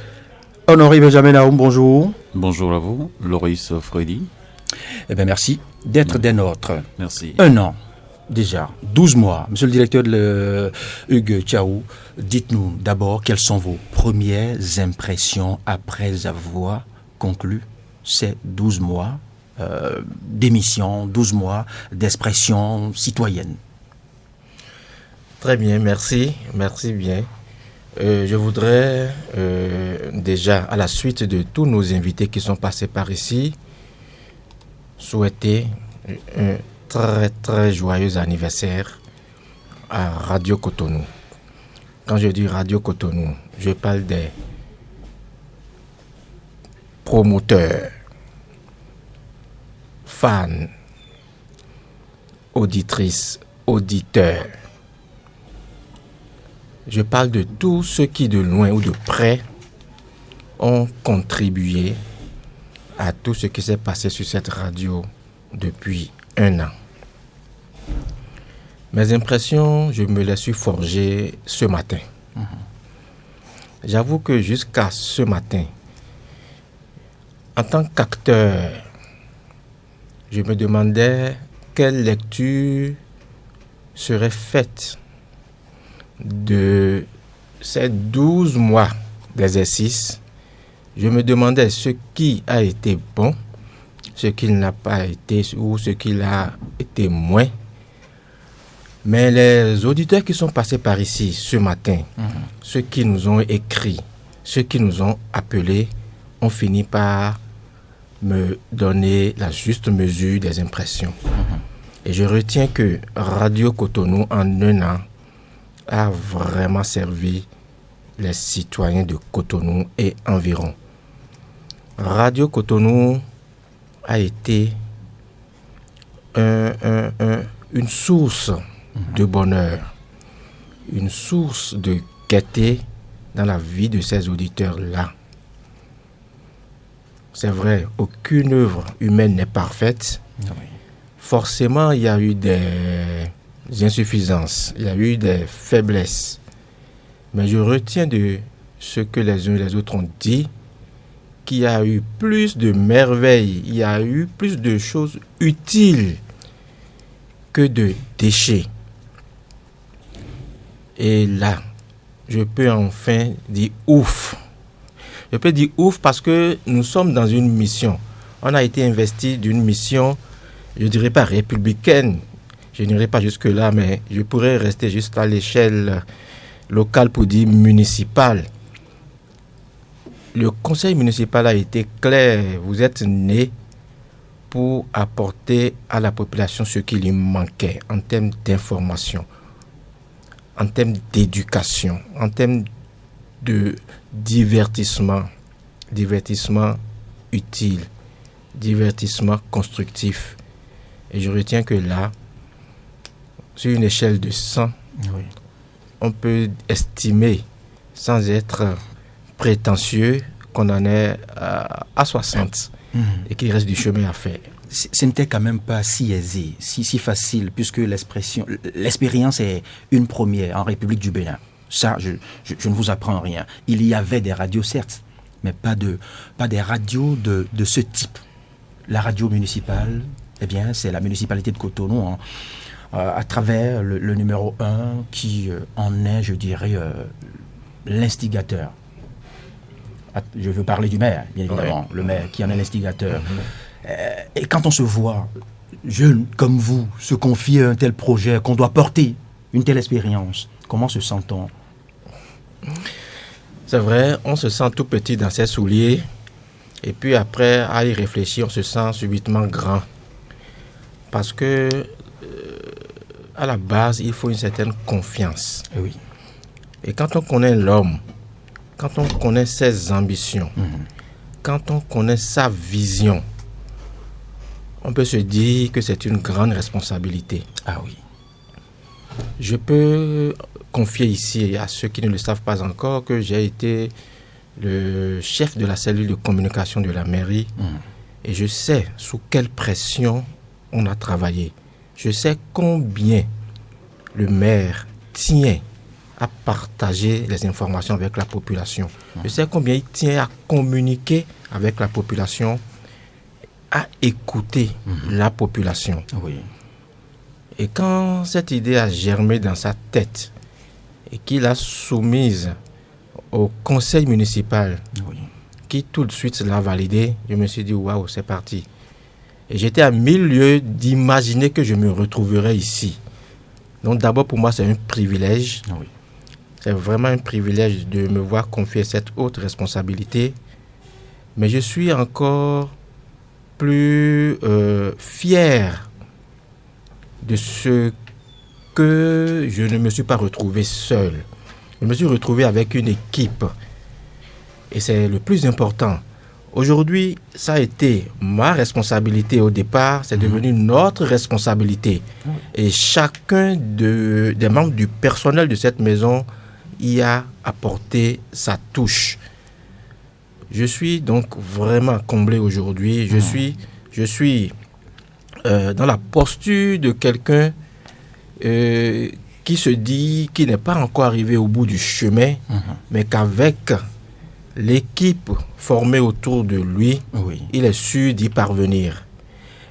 Honoré Benjamin Naoum, bonjour. Bonjour à vous, Loris Freddy. Eh bien merci d'être des nôtres. Merci. 1 an. Déjà, 12 mois. Monsieur le directeur de Hugues Thiaou, dites-nous d'abord quelles sont vos premières impressions après avoir conclu ces 12 mois d'émission, 12 mois d'expression citoyenne. Très bien, merci bien. Je voudrais déjà, à la suite de tous nos invités qui sont passés par ici, souhaiter un très très joyeux anniversaire à Radio Cotonou. Quand je dis Radio Cotonou, je parle des promoteurs, fans, auditrices, auditeurs. Je parle de tous ceux qui, de loin ou de près, ont contribué à tout ce qui s'est passé sur cette radio depuis 1 an. Mes impressions, je me les suis forgées ce matin. J'avoue que jusqu'à ce matin, en tant qu'acteur je me demandais quelle lecture serait faite de ces 12 mois d'exercice. Je me demandais ce qui a été bon, ce qui n'a pas été ou ce qui a été moins. Mais les auditeurs qui sont passés par ici ce matin, ceux qui nous ont écrit, ceux qui nous ont appelés, ont fini par me donner la juste mesure des impressions. Et je retiens que Radio Cotonou, en un an, a vraiment servi les citoyens de Cotonou et environ. Radio Cotonou a été une source de bonheur, une source de gaieté dans la vie de ces auditeurs-là. C'est vrai, aucune œuvre humaine n'est parfaite. Oui. Forcément, il y a eu des insuffisances, il y a eu des faiblesses. Mais je retiens de ce que les uns et les autres ont dit, qu'il y a eu plus de merveilles, il y a eu plus de choses utiles que de déchets. Et là, je peux enfin dire ouf. Je peux dire ouf parce que nous sommes dans une mission. On a été investi d'une mission, je ne dirais pas républicaine, je n'irai pas jusque-là, mais je pourrais rester juste à l'échelle locale pour dire municipale. Le conseil municipal a été clair. Vous êtes né pour apporter à la population ce qui lui manquait en termes d'information, en termes d'éducation, en termes de divertissement utile, divertissement constructif. Et je retiens que là, sur une échelle de 100, on peut estimer, sans être prétentieux, qu'on en est à 60 et qu'il reste du chemin à faire. Ce n'était quand même pas si aisé, si facile, puisque l'expérience est une première en République du Bénin. Ça, je ne vous apprends rien. Il y avait des radios, certes, mais pas des radios de ce type. La radio municipale, eh bien, c'est la municipalité de Cotonou, à travers le numéro 1 qui en est, je dirais, l'instigateur. Je veux parler du maire, bien évidemment, le maire qui en est l'instigateur. Et quand on se voit, jeune comme vous, se confier à un tel projet, qu'on doit porter une telle expérience, comment se sent-on? C'est vrai, on se sent tout petit dans ses souliers. Et puis après, à y réfléchir, on se sent subitement grand. Parce que, à la base, il faut une certaine confiance. Oui. Et quand on connaît l'homme, quand on connaît ses ambitions, quand on connaît sa vision, on peut se dire que c'est une grande responsabilité. Ah oui. Je peux confier ici à ceux qui ne le savent pas encore que j'ai été le chef de la cellule de communication de la mairie et je sais sous quelle pression on a travaillé. Je sais combien le maire tient à partager les informations avec la population. Je sais combien il tient à communiquer avec la population, à écouter la population. Oui. Et quand cette idée a germé dans sa tête et qu'il l'a soumise au conseil municipal, qui tout de suite l'a validé, je me suis dit, waouh, c'est parti. Et j'étais à 1000 lieues d'imaginer que je me retrouverais ici. Donc d'abord, pour moi, c'est un privilège. Oui. C'est vraiment un privilège de me voir confier cette haute responsabilité. Mais je suis encore plus fier de ce que je ne me suis pas retrouvé seul. Je me suis retrouvé avec une équipe. Et c'est le plus important. Aujourd'hui, ça a été ma responsabilité au départ, c'est devenu notre responsabilité. Et chacun des membres du personnel de cette maison y a apporté sa touche. Je suis donc vraiment comblé aujourd'hui. Je suis dans la posture de quelqu'un qui se dit qu'il n'est pas encore arrivé au bout du chemin, mais qu'avec l'équipe formée autour de lui, il est sûr d'y parvenir.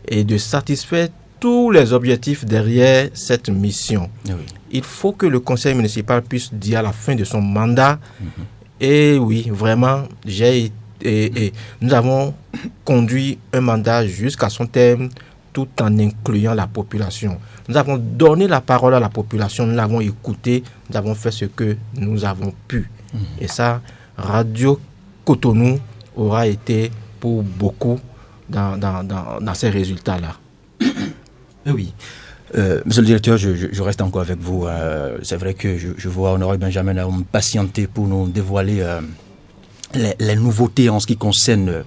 et de satisfaire tous les objectifs derrière cette mission. Oui. Il faut que le conseil municipal puisse dire à la fin de son mandat, et oui, vraiment, nous avons conduit un mandat jusqu'à son terme tout en incluant la population. Nous avons donné la parole à la population, nous l'avons écoutée, nous avons fait ce que nous avons pu. Et ça, Radio Cotonou aura été pour beaucoup dans ces résultats-là. Oui. Monsieur le directeur, je reste encore avec vous. C'est vrai que je vois Honoré Benjamin patienter pour nous dévoiler les nouveautés en ce qui concerne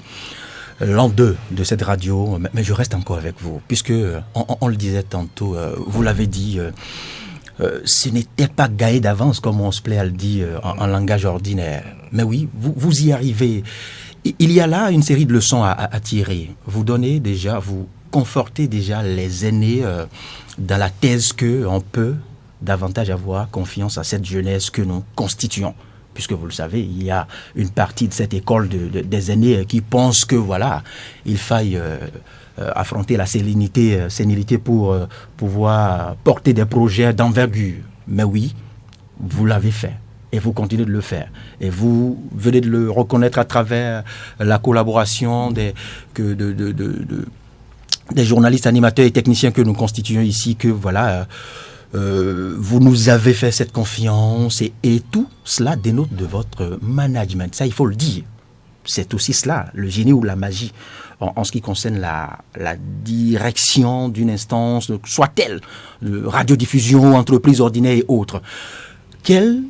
l'an 2 de cette radio. Mais je reste encore avec vous, puisque on le disait tantôt, vous l'avez dit, ce n'était pas gagné d'avance, comme on se plaît à le dire en langage ordinaire. Mais oui, vous y arrivez. Il y a là une série de leçons à tirer. Vous donnez déjà, vous confortez déjà les aînés dans la thèse qu'on peut davantage avoir confiance à cette jeunesse que nous constituons. Puisque vous le savez, il y a une partie de cette école des aînés qui pensent que voilà, il faille affronter la sénilité pour pouvoir porter des projets d'envergure. Mais oui, vous l'avez fait. Et vous continuez de le faire. Et vous venez de le reconnaître à travers la collaboration des journalistes, animateurs et techniciens que nous constituons ici, que voilà, vous nous avez fait cette confiance et tout cela dénote de votre management. Ça, il faut le dire. C'est aussi cela, le génie ou la magie, en ce qui concerne la direction d'une instance, soit-elle de radiodiffusion, entreprise ordinaire et autres. Quelle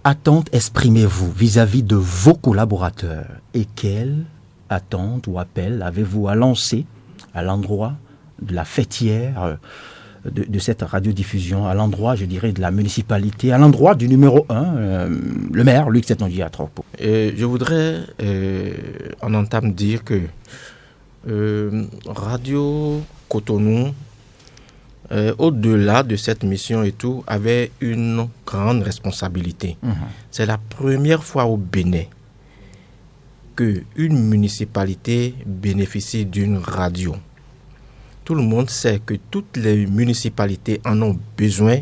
attente exprimez-vous vis-à-vis de vos collaborateurs et quelle attente ou appel avez-vous à lancer à l'endroit de la fêtière de cette radiodiffusion, à l'endroit, je dirais, de la municipalité, à l'endroit du numéro 1, le maire, Luc Setonji Atropo? Je voudrais en entame dire que Radio Cotonou, au-delà de cette mission et tout, avait une grande responsabilité. C'est la première fois au Bénin qu'une municipalité bénéficie d'une radio. Tout le monde sait que toutes les municipalités en ont besoin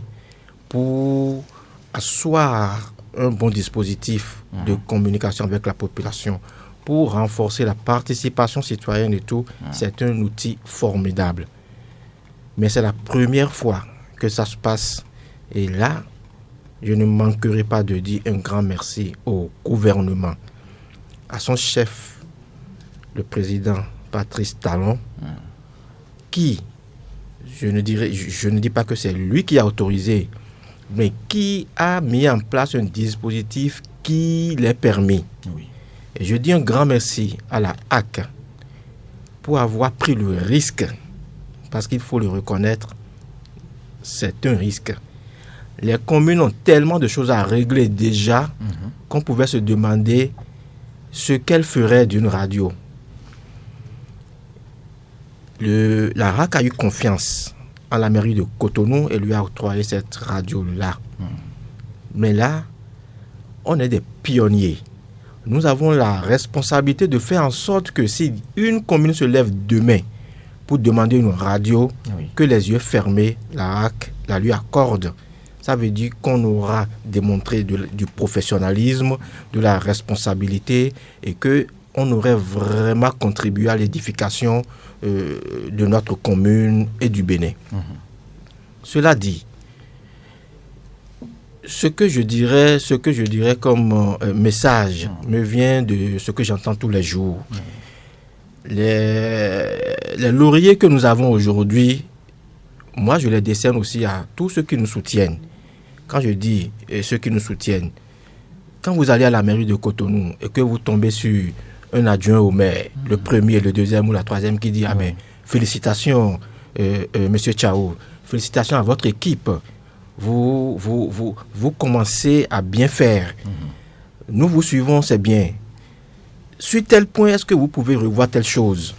pour asseoir un bon dispositif de communication avec la population, pour renforcer la participation citoyenne et tout. C'est un outil formidable. Mais c'est la première fois que ça se passe. Et là, je ne manquerai pas de dire un grand merci au gouvernement, à son chef, le président Patrice Talon, qui, je ne dis pas que c'est lui qui a autorisé, mais qui a mis en place un dispositif qui l'est permis. Oui. Et je dis un grand merci à la HAC pour avoir pris le risque, parce qu'il faut le reconnaître, c'est un risque. Les communes ont tellement de choses à régler déjà qu'on pouvait se demander ce qu'elles feraient d'une radio. La RAC a eu confiance en la mairie de Cotonou et lui a octroyé cette radio-là. Mais là, on est des pionniers. Nous avons la responsabilité de faire en sorte que si une commune se lève demain pour demander une radio, que les yeux fermés, la RAC la lui accorde. Ça veut dire qu'on aura démontré du professionnalisme, de la responsabilité et qu'on aurait vraiment contribué à l'édification de notre commune et du Bénin. Cela dit, ce que je dirais comme message me vient de ce que j'entends tous les jours. Les lauriers que nous avons aujourd'hui, moi je les décerne aussi à tous ceux qui nous soutiennent. Quand je dis ceux qui nous soutiennent, quand vous allez à la mairie de Cotonou et que vous tombez sur un adjoint au maire, le premier, le deuxième ou la troisième qui dit « Ah ben, félicitations, monsieur Chao, félicitations à votre équipe, vous commencez à bien faire. Nous vous suivons, c'est bien. Sur tel point, est-ce que vous pouvez revoir telle chose ?»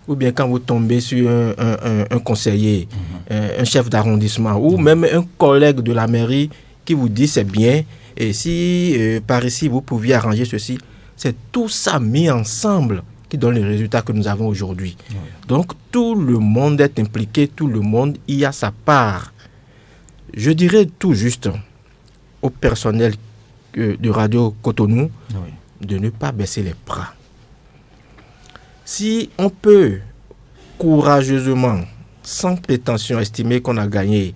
Ou bien quand vous tombez sur un conseiller, un chef d'arrondissement, ou même un collègue de la mairie qui vous dit c'est bien, et si par ici vous pouviez arranger ceci, c'est tout ça mis ensemble qui donne les résultats que nous avons aujourd'hui. Oui. Donc, tout le monde est impliqué, tout le monde y a sa part. Je dirais tout juste au personnel de Radio Cotonou de ne pas baisser les bras. Si on peut courageusement, sans prétention, estimer qu'on a gagné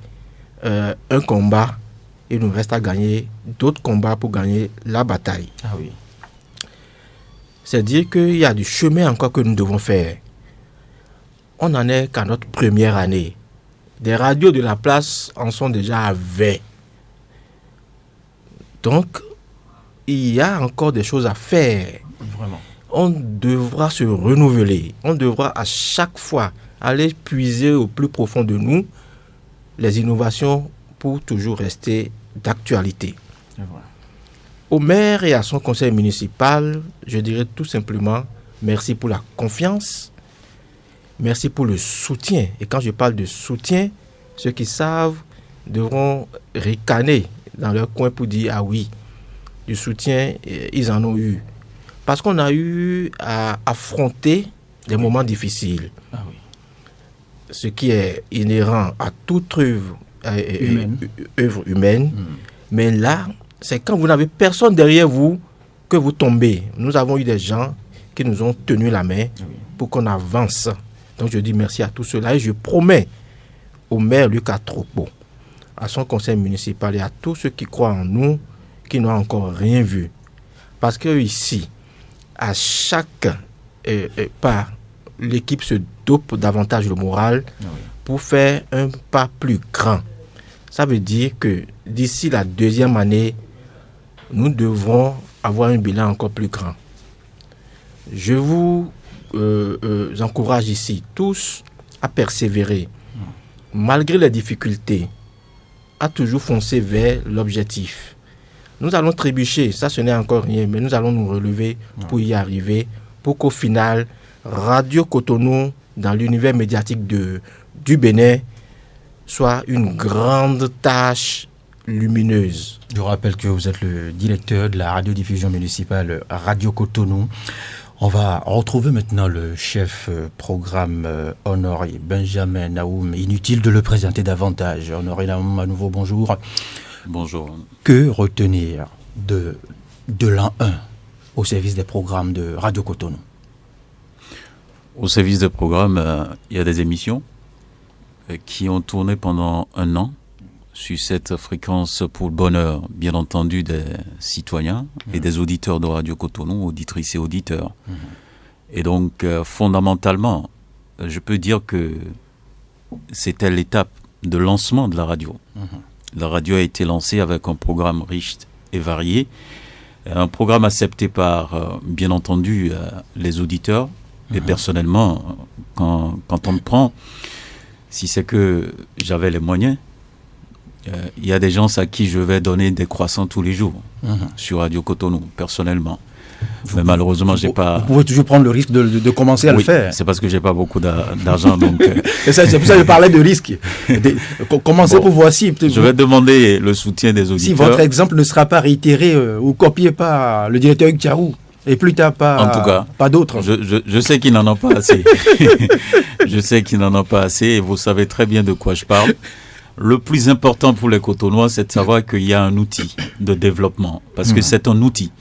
un combat, il nous reste à gagner d'autres combats pour gagner la bataille. Ah oui. C'est dire qu'il y a du chemin encore que nous devons faire. On n'en est qu'à notre première année. Des radios de la place en sont déjà à 20. Donc, il y a encore des choses à faire. Vraiment. On devra se renouveler. On devra à chaque fois aller puiser au plus profond de nous les innovations pour toujours rester d'actualité. Au maire et à son conseil municipal, je dirais tout simplement merci pour la confiance, merci pour le soutien. Et quand je parle de soutien, ceux qui savent devront ricaner dans leur coin pour dire « Ah oui, du soutien, ils en ont eu ». Parce qu'on a eu à affronter des moments difficiles. Ah oui. Ce qui est inhérent à toute œuvre humaine. Mais là, c'est quand vous n'avez personne derrière vous que vous tombez. Nous avons eu des gens qui nous ont tenu la main pour qu'on avance. Donc je dis merci à tous ceux-là et je promets au maire Lucas Tropo, à son conseil municipal et à tous ceux qui croient en nous, qui n'ont encore rien vu. Parce que ici, à chaque pas, l'équipe se dope davantage le moral pour faire un pas plus grand. Ça veut dire que d'ici la deuxième année, nous devrons avoir un bilan encore plus grand. Je vous encourage ici tous à persévérer. Malgré les difficultés, à toujours foncer vers l'objectif. Nous allons trébucher, ça ce n'est encore rien, mais nous allons nous relever pour y arriver, pour qu'au final, Radio Cotonou, dans l'univers médiatique du Bénin, soit une grande tâche lumineuse. Je rappelle que vous êtes le directeur de la radiodiffusion municipale Radio Cotonou. On va retrouver maintenant le chef programme Honoré Benjamin Naoum. Inutile de le présenter davantage. Honoré Naoum, à nouveau, bonjour. Bonjour. Que retenir de l'an 1 au service des programmes de Radio Cotonou? Au service des programmes, il y a des émissions qui ont tourné pendant un an sur cette fréquence pour le bonheur, bien entendu, des citoyens et des auditeurs de Radio Cotonou, auditrices et auditeurs. Et donc, fondamentalement, je peux dire que c'était l'étape de lancement de la radio. La radio a été lancée avec un programme riche et varié, un programme accepté par, bien entendu, les auditeurs. Et personnellement, quand on me prend, si c'est que j'avais les moyens, il y a des gens à qui je vais donner des croissants tous les jours sur Radio Cotonou, personnellement. Mais malheureusement, j'ai pas... Vous pouvez toujours prendre le risque de commencer à le faire. C'est parce que j'ai pas beaucoup d'argent. Donc, c'est pour ça que je parlais de risque. Commencez pour voir si... Je vais demander le soutien des auditeurs. Si votre exemple ne sera pas réitéré ou copié par le directeur Hugues et plus tard en tout cas, pas d'autres. Je sais qu'ils n'en ont pas assez. Je sais qu'ils n'en ont pas assez et vous savez très bien de quoi je parle. Le plus important pour les Cotonois, c'est de savoir qu'il y a un outil de développement, parce que c'est un outil.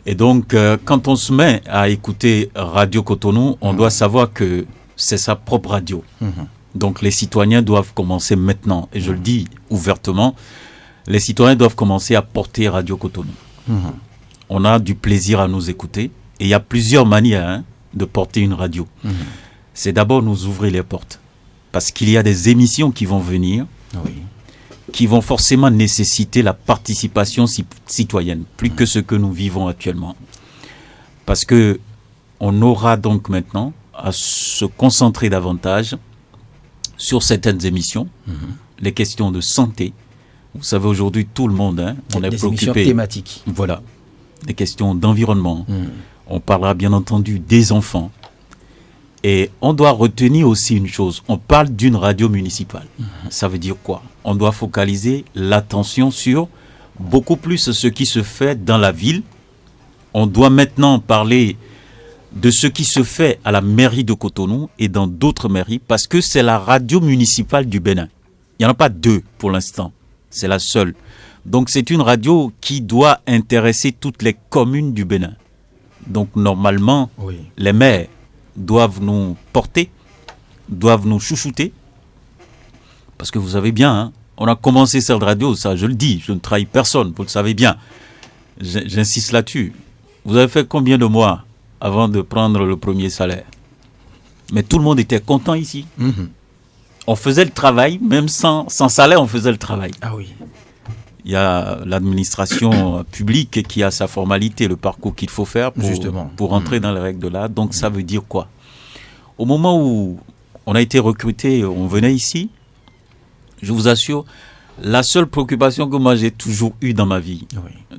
Et donc, quand on se met à écouter Radio Cotonou, on doit savoir que c'est sa propre radio. Donc, les citoyens doivent commencer maintenant, et je le dis ouvertement, les citoyens doivent commencer à porter Radio Cotonou. On a du plaisir à nous écouter, et il y a plusieurs manières de porter une radio. C'est d'abord nous ouvrir les portes, parce qu'il y a des émissions qui vont venir, qui vont forcément nécessiter la participation citoyenne, plus que ce que nous vivons actuellement. Parce que on aura donc maintenant à se concentrer davantage sur certaines émissions, les questions de santé. Vous savez, aujourd'hui, tout le monde, on est préoccupé. Des thématiques. Voilà, des questions d'environnement. On parlera bien entendu des enfants. Et on doit retenir aussi une chose, on parle d'une radio municipale. Ça veut dire quoi? On doit focaliser l'attention sur beaucoup plus ce qui se fait dans la ville. On doit maintenant parler de ce qui se fait à la mairie de Cotonou et dans d'autres mairies, parce que c'est la radio municipale du Bénin. Il n'y en a pas deux pour l'instant, c'est la seule. Donc c'est une radio qui doit intéresser toutes les communes du Bénin. Donc normalement, les maires doivent nous porter, doivent nous chouchouter, parce que vous savez bien, hein, on a commencé cette radio, ça je le dis, je ne trahis personne, vous le savez bien. J'insiste là-dessus. Vous avez fait combien de mois avant de prendre le premier salaire? Mais tout le monde était content ici. On faisait le travail, même sans salaire, on faisait le travail. Ah oui. Il y a l'administration publique qui a sa formalité, le parcours qu'il faut faire pour rentrer dans les règles de l'art. Donc ça veut dire quoi? Au moment où on a été recruté, on venait ici, je vous assure, la seule préoccupation que moi j'ai toujours eue dans ma vie,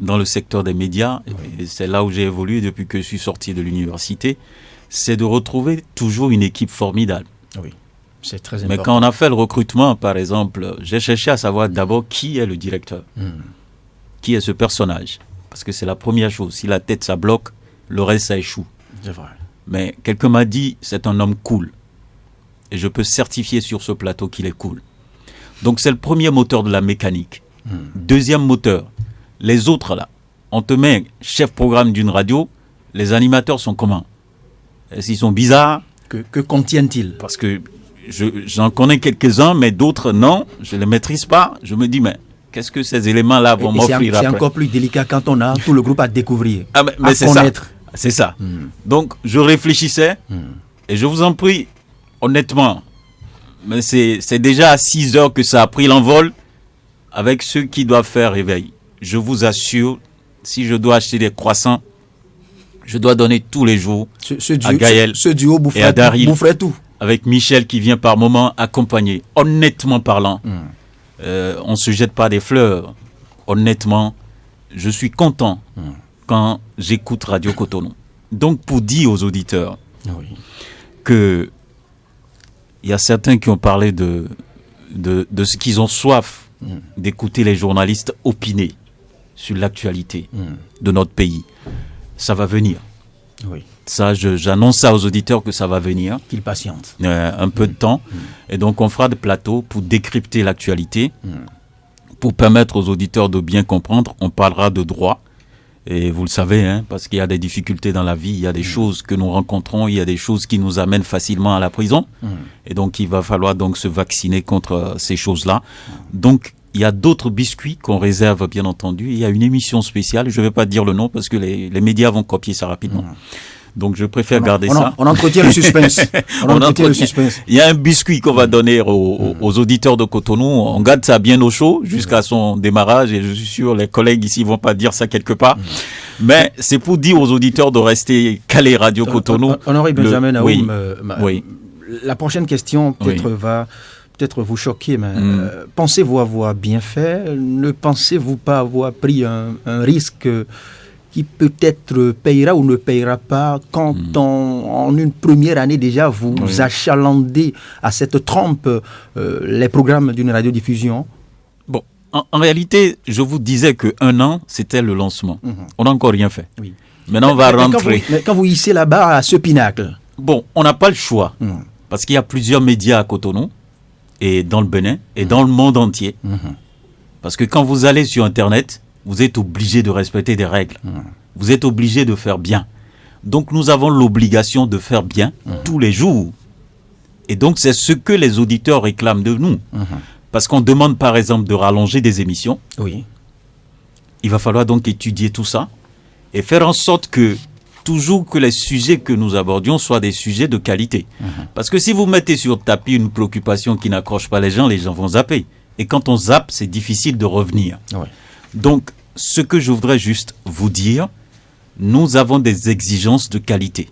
dans le secteur des médias, et c'est là où j'ai évolué depuis que je suis sorti de l'université, c'est de retrouver toujours une équipe formidable. Oui, c'est très important. Mais quand on a fait le recrutement, par exemple, j'ai cherché à savoir d'abord qui est le directeur, qui est ce personnage, parce que c'est la première chose. Si la tête ça bloque, le reste ça échoue. C'est vrai. Mais quelqu'un m'a dit c'est un homme cool, et je peux certifier sur ce plateau qu'il est cool. Donc c'est le premier moteur de la mécanique. Deuxième moteur, les autres là, on te met chef programme d'une radio, les animateurs sont comment? Est-ce qu'ils sont bizarres? Que contiennent-ils? Parce que j'en connais quelques-uns, mais d'autres non, je ne les maîtrise pas. Je me dis, mais qu'est-ce que ces éléments-là vont m'offrir après? C'est encore plus délicat quand on a tout le groupe à découvrir, mais c'est connaître. C'est ça. Donc je réfléchissais, et je vous en prie, honnêtement, mais c'est déjà à 6 heures que ça a pris l'envol avec ceux qui doivent faire réveil. Je vous assure, si je dois acheter des croissants, je dois donner tous les jours à Gaël et à Daryl, tout. Avec Michel qui vient par moment accompagner. Honnêtement parlant, on ne se jette pas des fleurs. Honnêtement, je suis content quand j'écoute Radio Cotonou. Donc pour dire aux auditeurs que il y a certains qui ont parlé de ce qu'ils ont soif d'écouter les journalistes opiner sur l'actualité de notre pays. Ça va venir. Oui. Ça, j'annonce ça aux auditeurs que ça va venir. Qu'ils patientent. Un peu de temps. Et donc, on fera des plateaux pour décrypter l'actualité, pour permettre aux auditeurs de bien comprendre. On parlera de droit. Et vous le savez, hein, parce qu'il y a des difficultés dans la vie, il y a des choses que nous rencontrons, il y a des choses qui nous amènent facilement à la prison. Et donc, il va falloir donc se vacciner contre ces choses-là. Donc, il y a d'autres biscuits qu'on réserve, bien entendu. Il y a une émission spéciale, je ne vais pas dire le nom parce que les médias vont copier ça rapidement. Donc, je préfère garder ça. On entretient le suspense. Le suspense. Il y a un biscuit qu'on va donner aux auditeurs de Cotonou. On garde ça bien au chaud jusqu'à son démarrage. Et je suis sûr les collègues ici ne vont pas dire ça quelque part. Mais c'est pour dire aux auditeurs de rester calés Radio Cotonou. Honoré Benjamin Naoum, la prochaine question va peut-être vous choquer, mais pensez-vous avoir bien fait? Ne pensez-vous pas avoir pris un risque qui peut-être payera ou ne payera pas quand en une première année déjà vous achalandez à cette trempe les programmes d'une radiodiffusion? Bon, en réalité, je vous disais qu'un an, c'était le lancement. On n'a encore rien fait. Oui. Maintenant, on va rentrer. Quand vous hissez la barre à ce pinacle? Bon, on n'a pas le choix. Parce qu'il y a plusieurs médias à Cotonou, et dans le Bénin, et dans le monde entier. Parce que quand vous allez sur Internet, vous êtes obligé de respecter des règles. Vous êtes obligé de faire bien. Donc nous avons l'obligation de faire bien tous les jours. Et donc c'est ce que les auditeurs réclament de nous. Parce qu'on demande par exemple de rallonger des émissions. Oui. Il va falloir donc étudier tout ça et faire en sorte que toujours que les sujets que nous abordions soient des sujets de qualité. Parce que si vous mettez sur tapis une préoccupation qui n'accroche pas les gens vont zapper. Et quand on zappe, c'est difficile de revenir. Donc, ce que je voudrais juste vous dire, nous avons des exigences de qualité.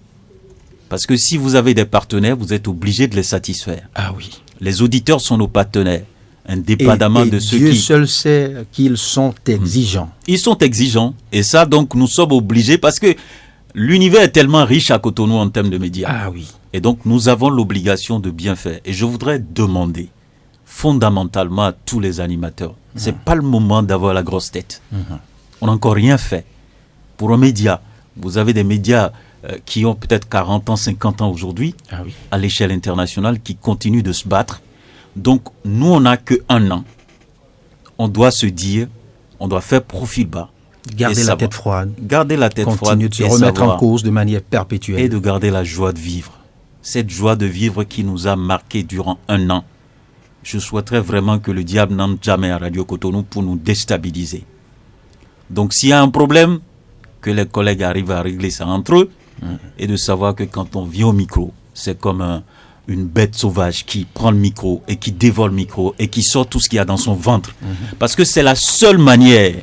Parce que si vous avez des partenaires, vous êtes obligé de les satisfaire. Ah oui. Les auditeurs sont nos partenaires, indépendamment de ceux Dieu seul sait qu'ils sont exigeants. Ils sont exigeants. Et ça, donc, nous sommes obligés parce que l'univers est tellement riche à Cotonou en termes de médias. Ah oui. Et donc, nous avons l'obligation de bien faire. Et je voudrais demander fondamentalement à tous les animateurs, c'est pas le moment d'avoir la grosse tête. On n'a encore rien fait. Pour un média, vous avez des médias qui ont peut-être 40 ans, 50 ans aujourd'hui, à l'échelle internationale, qui continuent de se battre. Donc, nous, on n'a qu'un an. On doit se dire, on doit faire profil bas. Garder la tête froide. Garder la tête froide. Continuer de se remettre en cause de manière perpétuelle. Et de garder la joie de vivre. Cette joie de vivre qui nous a marqués durant un an. Je souhaiterais vraiment que le diable n'entre jamais à Radio Cotonou pour nous déstabiliser. Donc, s'il y a un problème, que les collègues arrivent à régler ça entre eux, et de savoir que quand on vient au micro, c'est comme une bête sauvage qui prend le micro et qui dévore le micro et qui sort tout ce qu'il y a dans son ventre. Parce que c'est la seule manière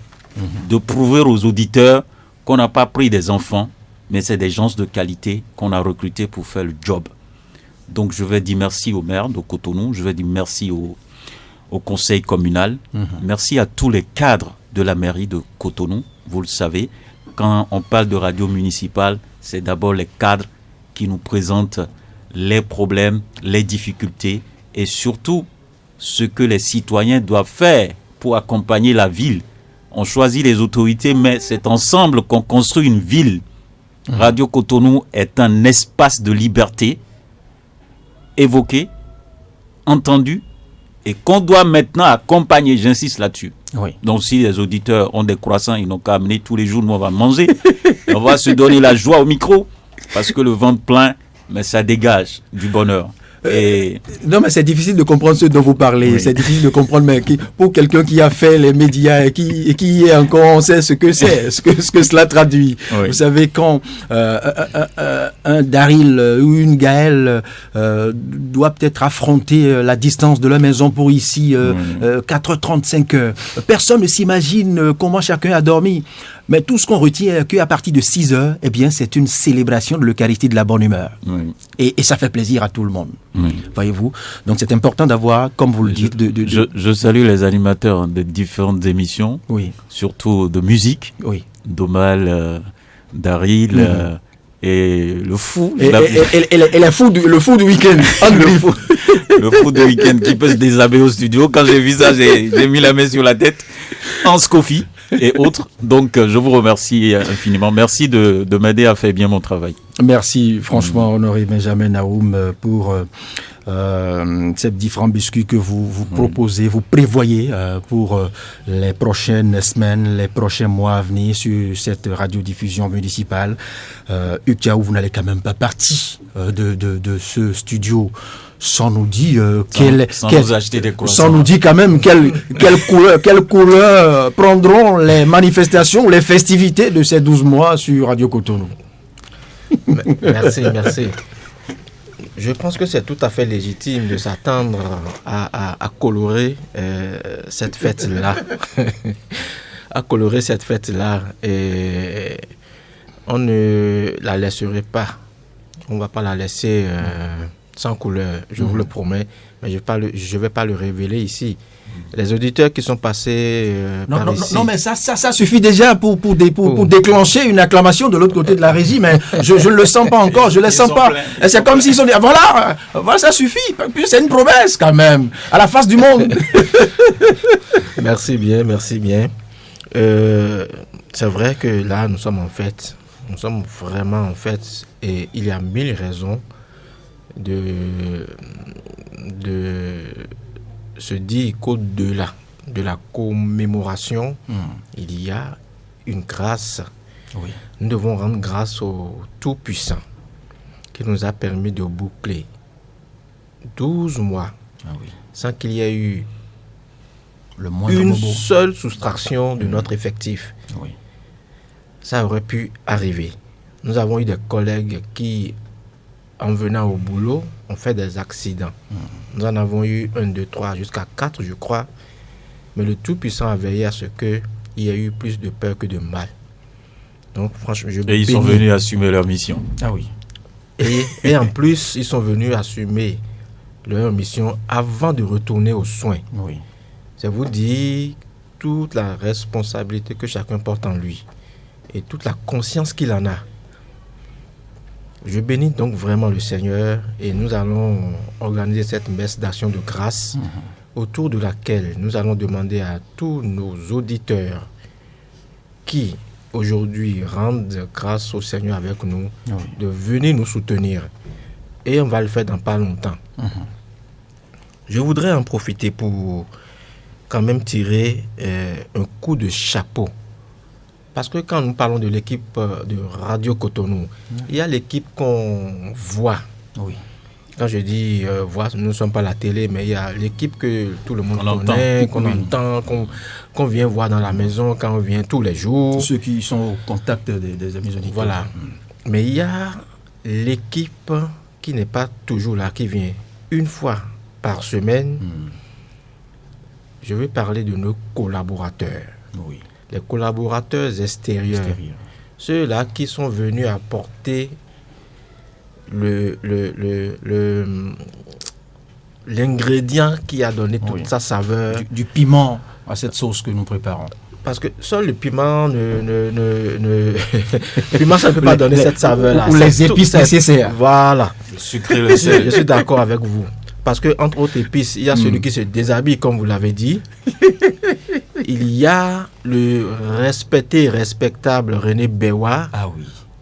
de prouver aux auditeurs qu'on n'a pas pris des enfants, mais c'est des gens de qualité qu'on a recrutés pour faire le job. Donc je vais dire merci au maire de Cotonou, je vais dire merci au conseil communal, merci à tous les cadres de la mairie de Cotonou. Vous le savez, quand on parle de radio municipale, c'est d'abord les cadres qui nous présentent les problèmes, les difficultés et surtout ce que les citoyens doivent faire pour accompagner la ville. On choisit les autorités, mais c'est ensemble qu'on construit une ville. Radio Cotonou est un espace de liberté évoqué, entendu et qu'on doit maintenant accompagner. J'insiste là-dessus. Oui. Donc si les auditeurs ont des croissants, ils n'ont qu'à amener tous les jours, nous on va manger. On va se donner la joie au micro parce que le ventre plein, mais ça dégage du bonheur. Non, mais c'est difficile de comprendre ce dont vous parlez. Oui. C'est difficile de comprendre, mais pour quelqu'un qui a fait les médias et qui est encore, on sait ce que c'est, ce que cela traduit. Oui. Vous savez, quand un Daryl ou une Gaëlle doit peut-être affronter la distance de la maison pour ici, 4h30, 5h, personne ne s'imagine comment chacun a dormi. Mais tout ce qu'on retient qu'à partir de 6h, eh bien, c'est une célébration de l'Eucharistie de la bonne humeur. Oui. Et ça fait plaisir à tout le monde. Oui. Voyez-vous? Donc, c'est important d'avoir, comme vous le dites... Je salue les animateurs de différentes émissions, surtout de musique. Oui. Domal, Daryl... et le fou. Et le fou du week-end. Le fou du week-end qui peut se déshabiller au studio. Quand j'ai vu ça, j'ai mis la main sur la tête. Hans Kofi et autres. Donc, je vous remercie infiniment. Merci de m'aider à faire bien mon travail. Merci, franchement, honoré Benjamin Naoum, pour ces différents biscuits que vous proposez, vous prévoyez pour les prochaines semaines, les prochains mois à venir sur cette radiodiffusion municipale. Hugues Thiaou, vous n'allez quand même pas partir de ce studio sans nous dire sans nous dire quand même quelle couleur prendront les manifestations, les festivités de ces 12 mois sur Radio Cotonou. Merci. Je pense que c'est tout à fait légitime de s'attendre à colorer cette fête-là. À colorer cette fête-là. Et on ne la laisserait pas. On ne va pas la laisser sans couleur, je vous le promets. Mais je ne vais pas le révéler ici. Les auditeurs qui sont passés par ici... Non, mais ça suffit déjà pour déclencher une acclamation de l'autre côté de la régie, mais je ne le sens pas encore, je ne le sens pas. Et c'est comme s'ils sont dit, voilà, ça suffit, c'est une promesse quand même, à la face du monde. Merci bien. C'est vrai que là, nous sommes vraiment en fête, et il y a 1000 raisons de se dire qu'au-delà de la commémoration, il y a une grâce. Oui. Nous devons rendre grâce au Tout-Puissant qui nous a permis de boucler 12 mois sans qu'il y ait eu une seule soustraction de notre effectif. Oui. Ça aurait pu arriver. Nous avons eu des collègues qui, en venant au boulot, ont fait des accidents. Nous en avons eu 1, 2, 3, jusqu'à 4, je crois. Mais le Tout-Puissant a veillé à ce qu'il y ait eu plus de peur que de mal. Donc, franchement, ils sont venus assumer leur mission. Ah oui. Et en plus, ils sont venus assumer leur mission avant de retourner aux soins. Oui. C'est vous dire toute la responsabilité que chacun porte en lui et toute la conscience qu'il en a. Je bénis donc vraiment le Seigneur, et nous allons organiser cette messe d'action de grâce autour de laquelle nous allons demander à tous nos auditeurs qui aujourd'hui rendre grâce au Seigneur avec nous, de venir nous soutenir. Et on va le faire dans pas longtemps. Je voudrais en profiter pour quand même tirer un coup de chapeau. Parce que quand nous parlons de l'équipe de Radio Cotonou, il y a l'équipe qu'on voit. Oui. Quand je dis voir, nous ne sommes pas la télé, mais il y a l'équipe que tout le monde connaît, qu'on entend, qu'on vient voir dans la maison, quand on vient tous les jours. Ceux qui sont au contact des amis auditeurs. Voilà. Mais il y a l'équipe qui n'est pas toujours là, qui vient une fois par semaine. Je vais parler de nos collaborateurs. Oui. Les collaborateurs extérieurs. Ceux-là qui sont venus apporter l'ingrédient qui a donné toute sa saveur. Du piment à cette sauce que nous préparons. Parce que seul le piment le piment, ça ne peut pas donner cette saveur-là. Ou les épices nécessaires. Voilà. Le sucre et le sel. Je suis d'accord avec vous. Parce que entre autres épices, il y a celui qui se déshabille, comme vous l'avez dit. Il y a le respecté et respectable René Bewa,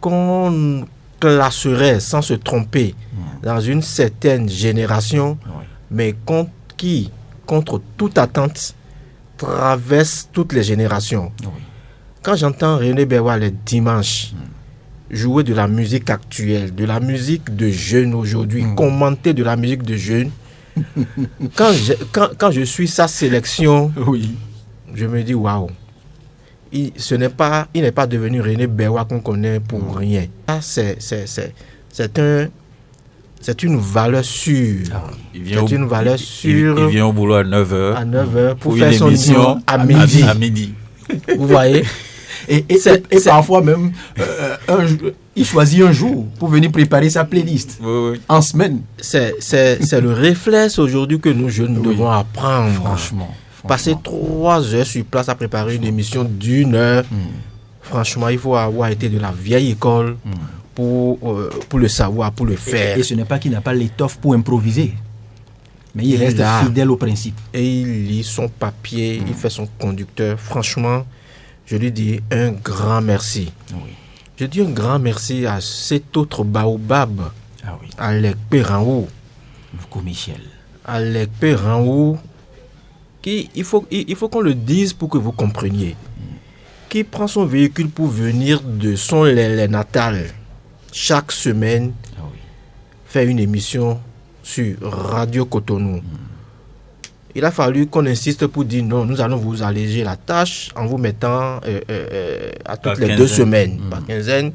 qu'on classerait sans se tromper dans une certaine génération, mais qui, contre toute attente, traverse toutes les générations. Quand j'entends René Bewa les dimanches jouer de la musique actuelle, de la musique de jeunes aujourd'hui, commenter de la musique de jeunes, quand je suis sa sélection, je me dis waouh, il n'est pas devenu René Bewa qu'on connaît pour rien. C'est une valeur sûre. Il vient au boulot à 9h. À 9h pour faire son émission à midi. Vous voyez? Et parfois même, il choisit un jour pour venir préparer sa playlist en semaine. C'est le réflexe aujourd'hui que nous jeunes devons apprendre. Franchement. Passer 3 heures sur place à préparer une émission d'1 heure. Franchement, il faut avoir été de la vieille école pour le savoir, pour le faire. Et ce n'est pas qu'il n'a pas l'étoffe pour improviser. Mais il reste fidèle au principe. Et il lit son papier, il fait son conducteur. Franchement, je lui dis un grand merci. Je dis un grand merci à cet autre baobab, Alec Perraou. Michel. Alec Perraou, qui, il faut qu'on le dise pour que vous compreniez, qui prend son véhicule pour venir de son lait natal chaque semaine, faire une émission sur Radio Cotonou. Il a fallu qu'on insiste pour dire non, nous allons vous alléger la tâche en vous mettant à toutes les 2 semaines, par quinzaine.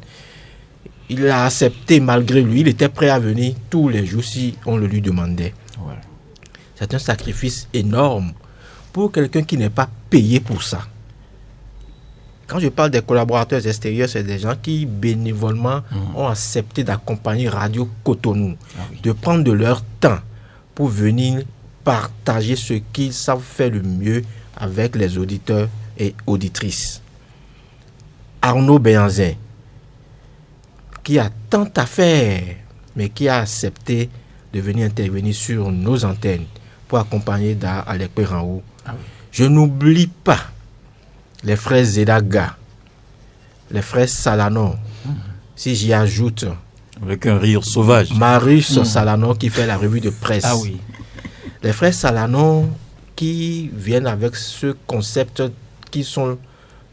Il a accepté malgré lui, il était prêt à venir tous les jours si on le lui demandait. C'est un sacrifice énorme pour quelqu'un qui n'est pas payé pour ça. Quand je parle des collaborateurs extérieurs, c'est des gens qui bénévolement ont accepté d'accompagner Radio Cotonou, de prendre de leur temps pour venir partager ce qu'ils savent faire le mieux avec les auditeurs et auditrices. Arnaud Béanzin, qui a tant à faire, mais qui a accepté de venir intervenir sur nos antennes pour accompagner Alec Perraou. Je n'oublie pas les frères Zedaga, les frères Salanon, si j'y ajoute avec un rire sauvage, Marius Salanon qui fait la revue de presse. Les frères Salanon qui viennent avec ce concept qui sont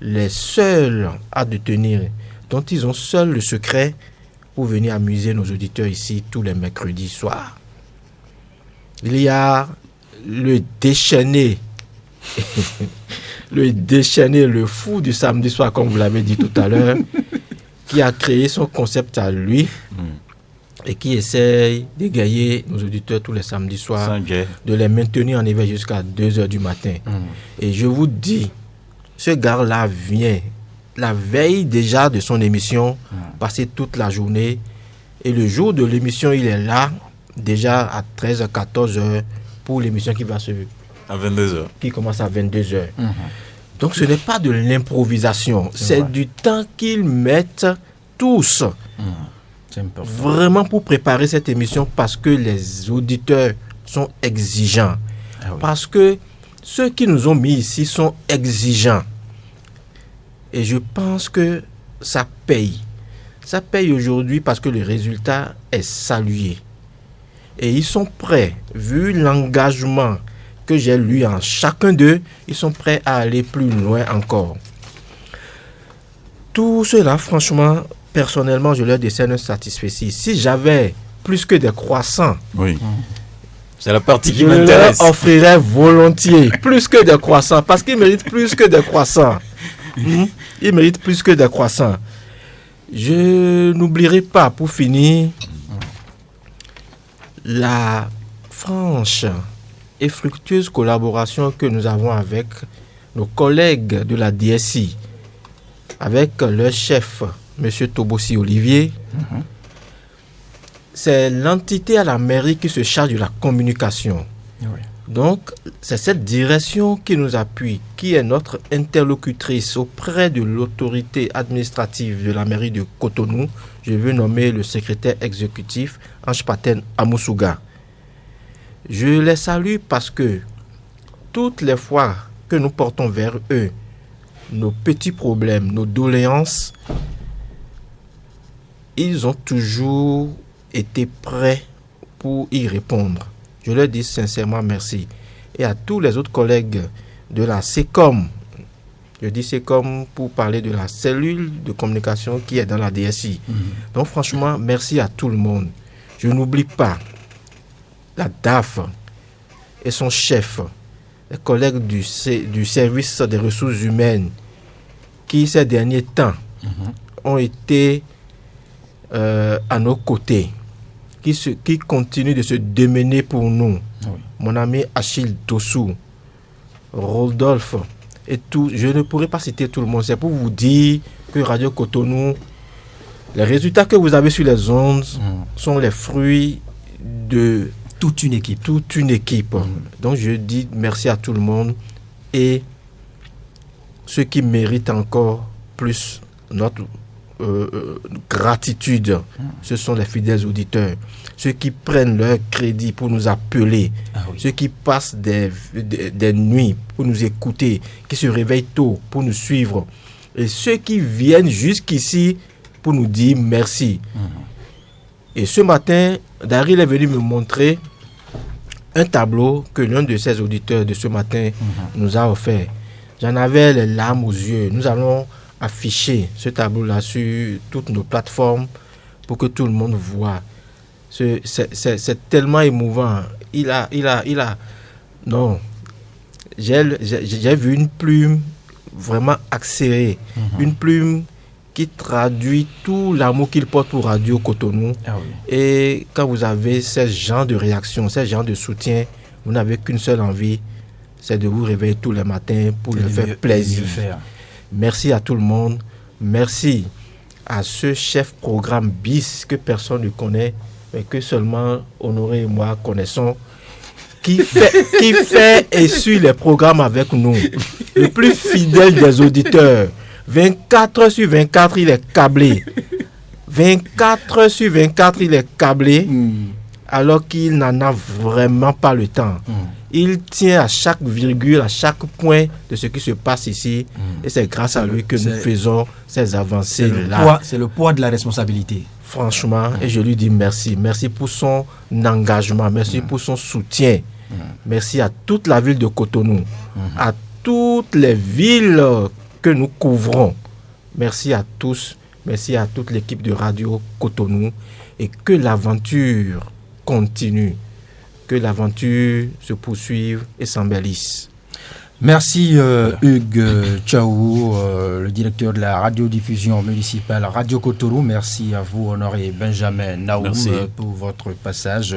les seuls à détenir, dont ils ont seuls le secret pour venir amuser nos auditeurs ici tous les mercredis soirs. Il y a le déchaîné, le fou du samedi soir, comme vous l'avez dit tout à l'heure, qui a créé son concept à lui et qui essaye d'égayer nos auditeurs tous les samedis soirs, de les maintenir en éveil jusqu'à 2h du matin. Et je vous dis, ce gars-là vient la veille déjà de son émission, passer toute la journée, et le jour de l'émission, il est là, déjà à 13h, 14h, pour l'émission qui va se... à 22h. Qui commence à 22h. Donc ce n'est pas de l'improvisation, c'est du temps qu'ils mettent tous. Vraiment pour préparer cette émission, parce que les auditeurs sont exigeants. Parce que ceux qui nous ont mis ici sont exigeants. Et je pense que ça paye. Ça paye aujourd'hui parce que le résultat est salué. Et ils sont prêts, vu l'engagement que j'ai lu en chacun d'eux, ils sont prêts à aller plus loin encore. Tout cela, franchement, personnellement, je leur décerne un satisfecit. Si j'avais plus que des croissants, oui. C'est la partie qui m'intéresse. Je leur offrirais volontiers plus que des croissants, parce qu'ils méritent plus que des croissants. Ils méritent plus que des croissants. Je n'oublierai pas, pour finir, la franche et fructueuse collaboration que nous avons avec nos collègues de la DSI, avec leur chef, M. Tobossi Olivier. C'est l'entité à la mairie qui se charge de la communication. Oui. Donc, c'est cette direction qui nous appuie, qui est notre interlocutrice auprès de l'autorité administrative de la mairie de Cotonou. Je veux nommer le secrétaire exécutif, Ange-Paten Amoussouga. Je les salue parce que toutes les fois que nous portons vers eux nos petits problèmes, nos doléances, ils ont toujours été prêts pour y répondre. Je leur dis sincèrement merci. Et à tous les autres collègues de la SECOM, je dis SECOM pour parler de la cellule de communication qui est dans la DSI. Donc franchement, merci à tout le monde. Je n'oublie pas la DAF et son chef, les collègues du service des ressources humaines qui ces derniers temps ont été à nos côtés, qui continuent de se démener pour nous. Oui. Mon ami Achille Dossou, Rodolphe et tout, je ne pourrais pas citer tout le monde, c'est pour vous dire que Radio Cotonou, les résultats que vous avez sur les ondes sont les fruits de toute une équipe. Donc je dis merci à tout le monde, et ceux qui méritent encore plus notre gratitude, ce sont les fidèles auditeurs, ceux qui prennent leur crédit pour nous appeler, ceux qui passent des nuits pour nous écouter, qui se réveillent tôt pour nous suivre, et ceux qui viennent jusqu'ici pour nous dire merci. Et ce matin, Daryl est venu me montrer un tableau que l'un de ses auditeurs de ce matin nous a offert. J'en avais les larmes aux yeux. Nous allons afficher ce tableau-là sur toutes nos plateformes pour que tout le monde voit. C'est tellement émouvant. Non. J'ai vu une plume vraiment accélérée. Une plume qui traduit tout l'amour qu'il porte pour Radio Cotonou. Et quand vous avez ce genre de réaction, ce genre de soutien, vous n'avez qu'une seule envie, c'est de vous réveiller tous les matins pour leur faire plaisir. Merci à tout le monde. Merci à ce chef programme BIS que personne ne connaît, mais que seulement Honoré et moi connaissons, qui fait et suit les programmes avec nous. Le plus fidèle des auditeurs. 24 heures sur 24, il est câblé. 24 heures sur 24, il est câblé, alors qu'il n'en a vraiment pas le temps. Il tient à chaque virgule, à chaque point de ce qui se passe ici. Et c'est grâce à lui que nous faisons ces avancées-là. C'est le poids de la responsabilité. Franchement, et je lui dis merci. Merci pour son engagement, merci pour son soutien. Merci à toute la ville de Cotonou, à toutes les villes que nous couvrons. Merci à tous, merci à toute l'équipe de Radio Cotonou, et que l'aventure continue, que l'aventure se poursuive et s'embellisse. Merci Hugues Tchaou, le directeur de la radiodiffusion municipale Radio Cotonou. Merci à vous Honoré Benjamin Naoum pour votre passage.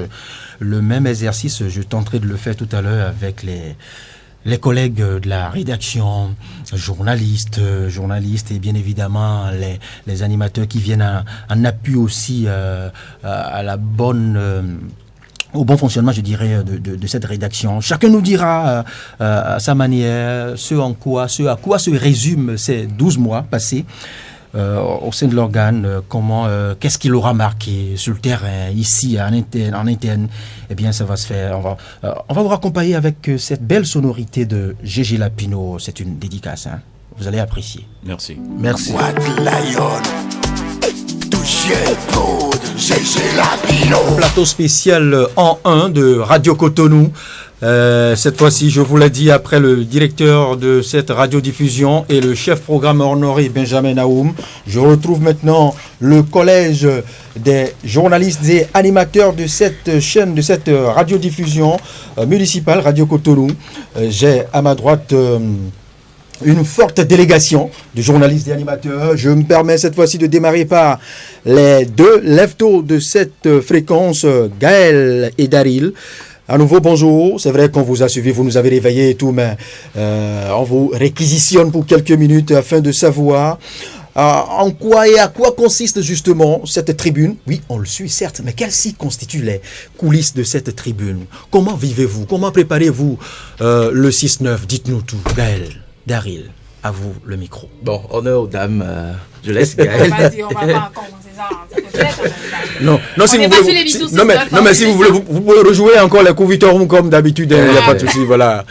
Le même exercice, je tenterai de le faire tout à l'heure avec les collègues de la rédaction, journalistes et bien évidemment les animateurs qui viennent en appui aussi à la au bon fonctionnement, je dirais, de cette rédaction. Chacun nous dira à sa manière ce à quoi se résument ces 12 mois passés au sein de l'organe, qu'est-ce qu'il aura marqué sur le terrain, ici, en interne. Eh bien, ça va se faire. On va vous raccompagner avec cette belle sonorité de Gégé Lapino. C'est une dédicace, hein. Vous allez apprécier. Merci. Merci. Plateau spécial en 1 de Radio Cotonou. Cette fois-ci, je vous l'ai dit, après le directeur de cette radiodiffusion et le chef programme honoré Benjamin Naoum, je retrouve maintenant le collège des journalistes et animateurs de cette chaîne, de cette radiodiffusion municipale Radio Cotonou. J'ai à ma droite une forte délégation de journalistes et animateurs. Je me permets cette fois-ci de démarrer par les deux lève-tôt de cette fréquence, Gaël et Daryl. À nouveau, bonjour. C'est vrai qu'on vous a suivi, vous nous avez réveillés et tout, mais on vous réquisitionne pour quelques minutes afin de savoir en quoi et à quoi consiste justement cette tribune. Oui, on le suit certes, mais quelles s'y constituent les coulisses de cette tribune? Comment vivez-vous? Comment préparez-vous le 6-9? Dites-nous tout. Gaël, Daryl, à vous le micro. Bon, honneur aux dames, je laisse Gaël. On va pas commencer ça. Non, si vous voulez, si vous voulez, vous pouvez rejouer encore les coups comme d'habitude, il n'y a pas de souci, voilà.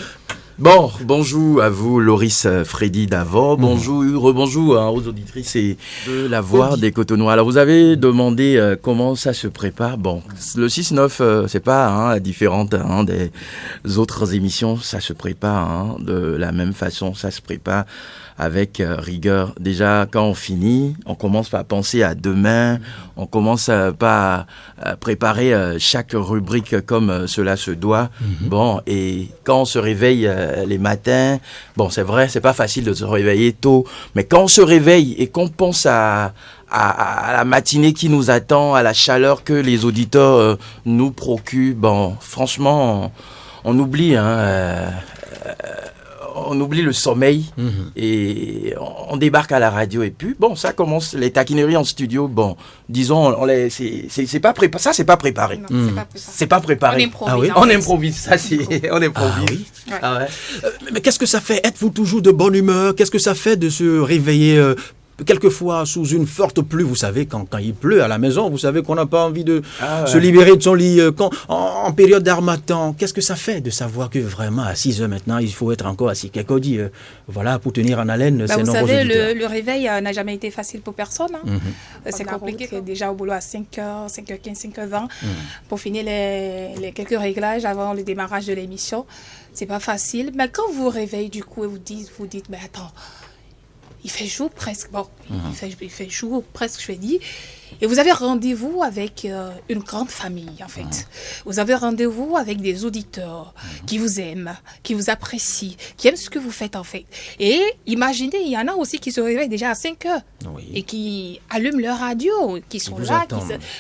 Bon, bonjour à vous, Loris Freddy Davor. Bonjour, rebonjour aux auditrices et de la voix des Cotonois. Alors, vous avez demandé comment ça se prépare. Bon, le 6-9, c'est pas différente des autres émissions. Ça se prépare de la même façon. Ça se prépare avec rigueur. Déjà, quand on finit, on commence par penser à demain. On commence par préparer chaque rubrique comme cela se doit. Bon, et quand on se réveille les matins, bon, c'est vrai, c'est pas facile de se réveiller tôt, mais quand on se réveille et qu'on pense à la matinée qui nous attend, à la chaleur que les auditeurs nous procurent, bon, franchement, on oublie, on oublie le sommeil et on débarque à la radio et puis bon, ça commence les taquineries en studio. Bon, disons, c'est pas préparé. Ça, c'est pas préparé. Non, c'est pas préparé. On improvise. Ça, on improvise. Mais qu'est-ce que ça fait? Êtes-vous toujours de bonne humeur? Qu'est-ce que ça fait de se réveiller quelquefois sous une forte pluie? Vous savez, quand il pleut à la maison, vous savez qu'on n'a pas envie de se libérer de son lit. En période d'harmattan, qu'est-ce que ça fait de savoir que vraiment à 6 heures maintenant, il faut être encore assis Kekodi, voilà, pour tenir en haleine ces nombreux auditeurs. Vous savez, le réveil n'a jamais été facile pour personne. C'est compliqué. Déjà au boulot à 5h, 5h15, 5h20, pour finir les quelques réglages avant le démarrage de l'émission. C'est pas facile. Mais quand vous vous réveillez du coup et vous dites, mais attends, il fait jour presque, bon, il fait jour presque, je vais dire, et vous avez rendez-vous avec une grande famille, en fait. Vous avez rendez-vous avec des auditeurs qui vous aiment, qui vous apprécient, qui aiment ce que vous faites, en fait. Et imaginez, il y en a aussi qui se réveillent déjà à 5 heures et qui allument leur radio, qui sont là,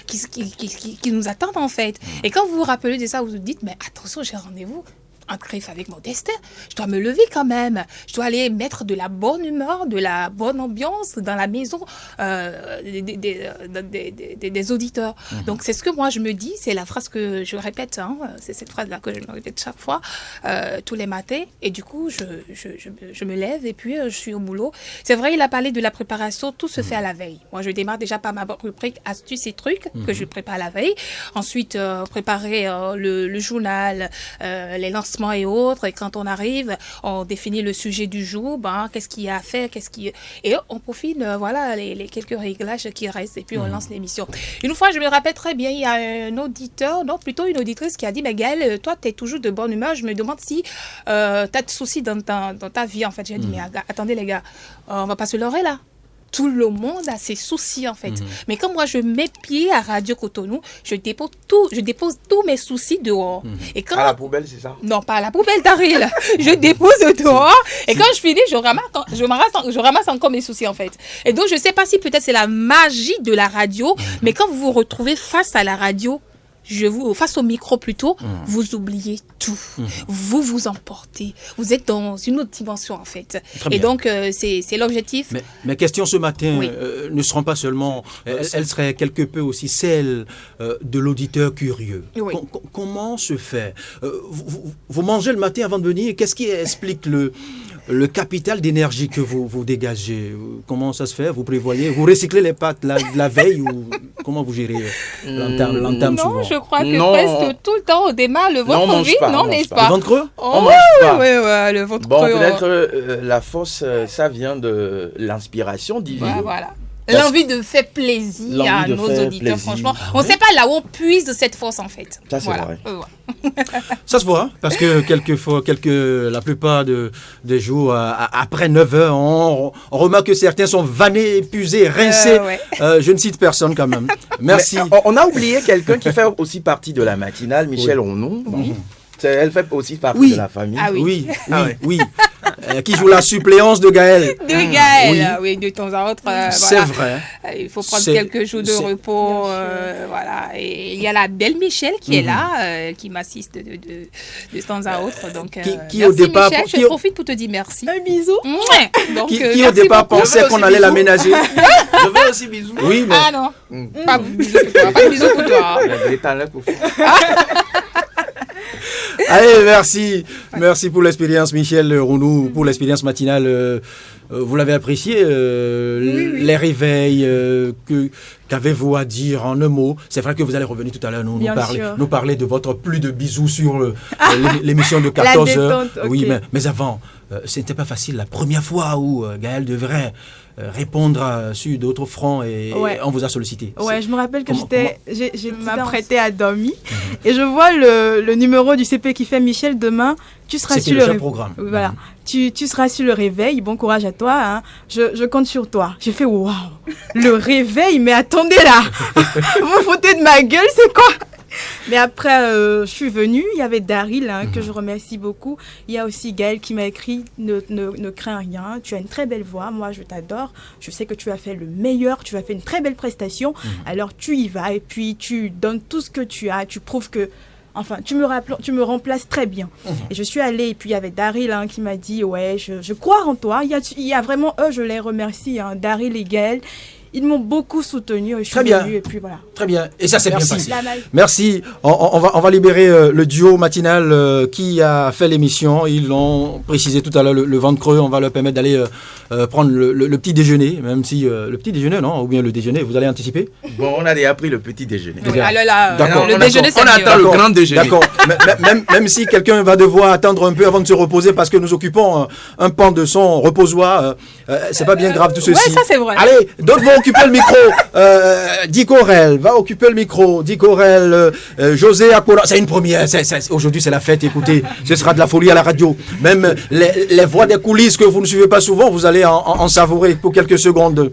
qui nous attendent, en fait. Et quand vous vous rappelez de ça, vous vous dites, mais attention, j'ai rendez-vous en griffe avec mon destin, je dois me lever quand même. Je dois aller mettre de la bonne humeur, de la bonne ambiance dans la maison des auditeurs. Donc, c'est ce que moi, je me dis. C'est la phrase que je répète. C'est cette phrase-là que je me répète chaque fois, tous les matins. Et du coup, je me lève et puis je suis au boulot. C'est vrai, il a parlé de la préparation. Tout se fait à la veille. Moi, je démarre déjà par ma rubrique astuces et trucs que je prépare à la veille. Ensuite, préparer le journal, les lancements et autres, et quand on arrive, on définit le sujet du jour, qu'est-ce qu'il y a à faire, et on profite, voilà, les quelques réglages qui restent, et puis on lance l'émission. Une fois, je me rappelle très bien, il y a un auditeur, non, plutôt une auditrice qui a dit, mais Gaël, toi, tu es toujours de bonne humeur, je me demande si tu as de soucis dans ta vie, en fait. J'ai dit, mais attendez les gars, on va pas se leurrer là. Tout le monde a ses soucis, en fait. Mais quand moi, je mets pied à Radio Cotonou, je dépose tous mes soucis dehors. Et quand... À la poubelle, c'est ça? Non, pas à la poubelle, Daryl. Je dépose dehors. Et quand je finis, je ramasse encore mes soucis, en fait. Et donc, je ne sais pas si peut-être c'est la magie de la radio, mais quand vous vous retrouvez face à la radio, face au micro plutôt, vous oubliez tout. Vous vous emportez. Vous êtes dans une autre dimension, en fait. Et donc, c'est l'objectif. Mais questions ce matin ne seront pas seulement... Elles seraient quelque peu aussi celles de l'auditeur curieux. Oui. Comment se fait vous mangez le matin avant de venir. Qu'est-ce qui explique le capital d'énergie que vous dégagez, comment ça se fait? Vous prévoyez? Vous recyclez les pâtes la veille ou comment vous gérez l'entame souvent? Non, je crois que presque tout le temps, on démarre le ventre vide, non, n'est-ce pas? Le ventre creux? On mange pas. Oui, le ventre creux. Bon, peut-être la force, ça vient de l'inspiration divine. Voilà. L'envie de faire plaisir à nos auditeurs, franchement. On ne sait pas là où on puise cette force, en fait. Ça, c'est vrai. Ça se voit, hein, parce que la plupart des jours, après 9 heures, on remarque que certains sont vannés, épuisés, rincés. Je ne cite personne quand même. Merci. Mais, on a oublié quelqu'un qui fait aussi partie de la matinale, Michel Ronon. Oui. Elle fait aussi partie de la famille. Ah oui. Oui. Qui joue la suppléance de Gaël. De Gaël, oui, de temps à autre. C'est vrai. Il faut prendre quelques jours de repos. Voilà. Et il y a la belle Michel qui est là, qui m'assiste de temps à autre. Donc, qui au départ, Michel, je profite pour te dire merci. Un bisou. Donc, qui au départ pensait qu'on allait l'aménager. Je veux aussi bisous. Oui, mais... Ah non. Pas de bisous pour toi. Pas de bisous pour toi. Allez, merci pour l'expérience, Michel Rounou, pour l'expérience matinale. Vous l'avez apprécié, les réveils, qu'avez-vous à dire en un mot? C'est vrai que vous allez revenir tout à l'heure nous parler de votre plus de bisous sur l'émission de 14 heures. Okay. Oui, mais avant, ce n'était pas facile la première fois où Gaël devrait répondre sur d'autres fronts et on vous a sollicité. Ouais, je me rappelle que j'ai m'apprêté à dormir et je vois le numéro du CP qui fait Michel demain. Tu seras sur le programme. Voilà. Tu seras sur le réveil. Bon courage à toi. Hein. Je compte sur toi. J'ai fait waouh. Le réveil, mais attendez là. Vous vous foutez de ma gueule, c'est quoi? Mais après, je suis venue, il y avait Daryl, que je remercie beaucoup. Il y a aussi Gaël qui m'a écrit « Ne crains rien, tu as une très belle voix, moi je t'adore, je sais que tu as fait le meilleur, tu as fait une très belle prestation, alors tu y vas et puis tu donnes tout ce que tu as, tu prouves que... Enfin, tu me remplaces très bien. Et je suis allée, et puis il y avait Daryl qui m'a dit « Ouais, je crois en toi. » Il y a vraiment eux, je les remercie, Daryl et Gaël. Ils m'ont beaucoup soutenu. Je suis venue et puis voilà. Très bien. Et ça s'est bien passé. Merci. On va libérer le duo matinal qui a fait l'émission. Ils l'ont précisé tout à l'heure, le ventre creux. On va leur permettre d'aller prendre le petit déjeuner, même si le petit déjeuner, non? Ou bien le déjeuner, vous allez anticiper? Bon, on a déjà pris le petit déjeuner. Oui, alors là, d'accord. Le déjeuner, c'est on attend le grand déjeuner. D'accord. même si quelqu'un va devoir attendre un peu avant de se reposer parce que nous occupons un pan de son reposoir, c'est pas bien grave tout ceci. Oui, ça c'est vrai. Allez, d'autres vont occuper le micro. Dicorel va occuper le micro. Dicorel, José Akora, c'est une première. Aujourd'hui, c'est la fête. Écoutez, ce sera de la folie à la radio. Même les voix des coulisses que vous ne suivez pas souvent, vous allez en savourer pour quelques secondes.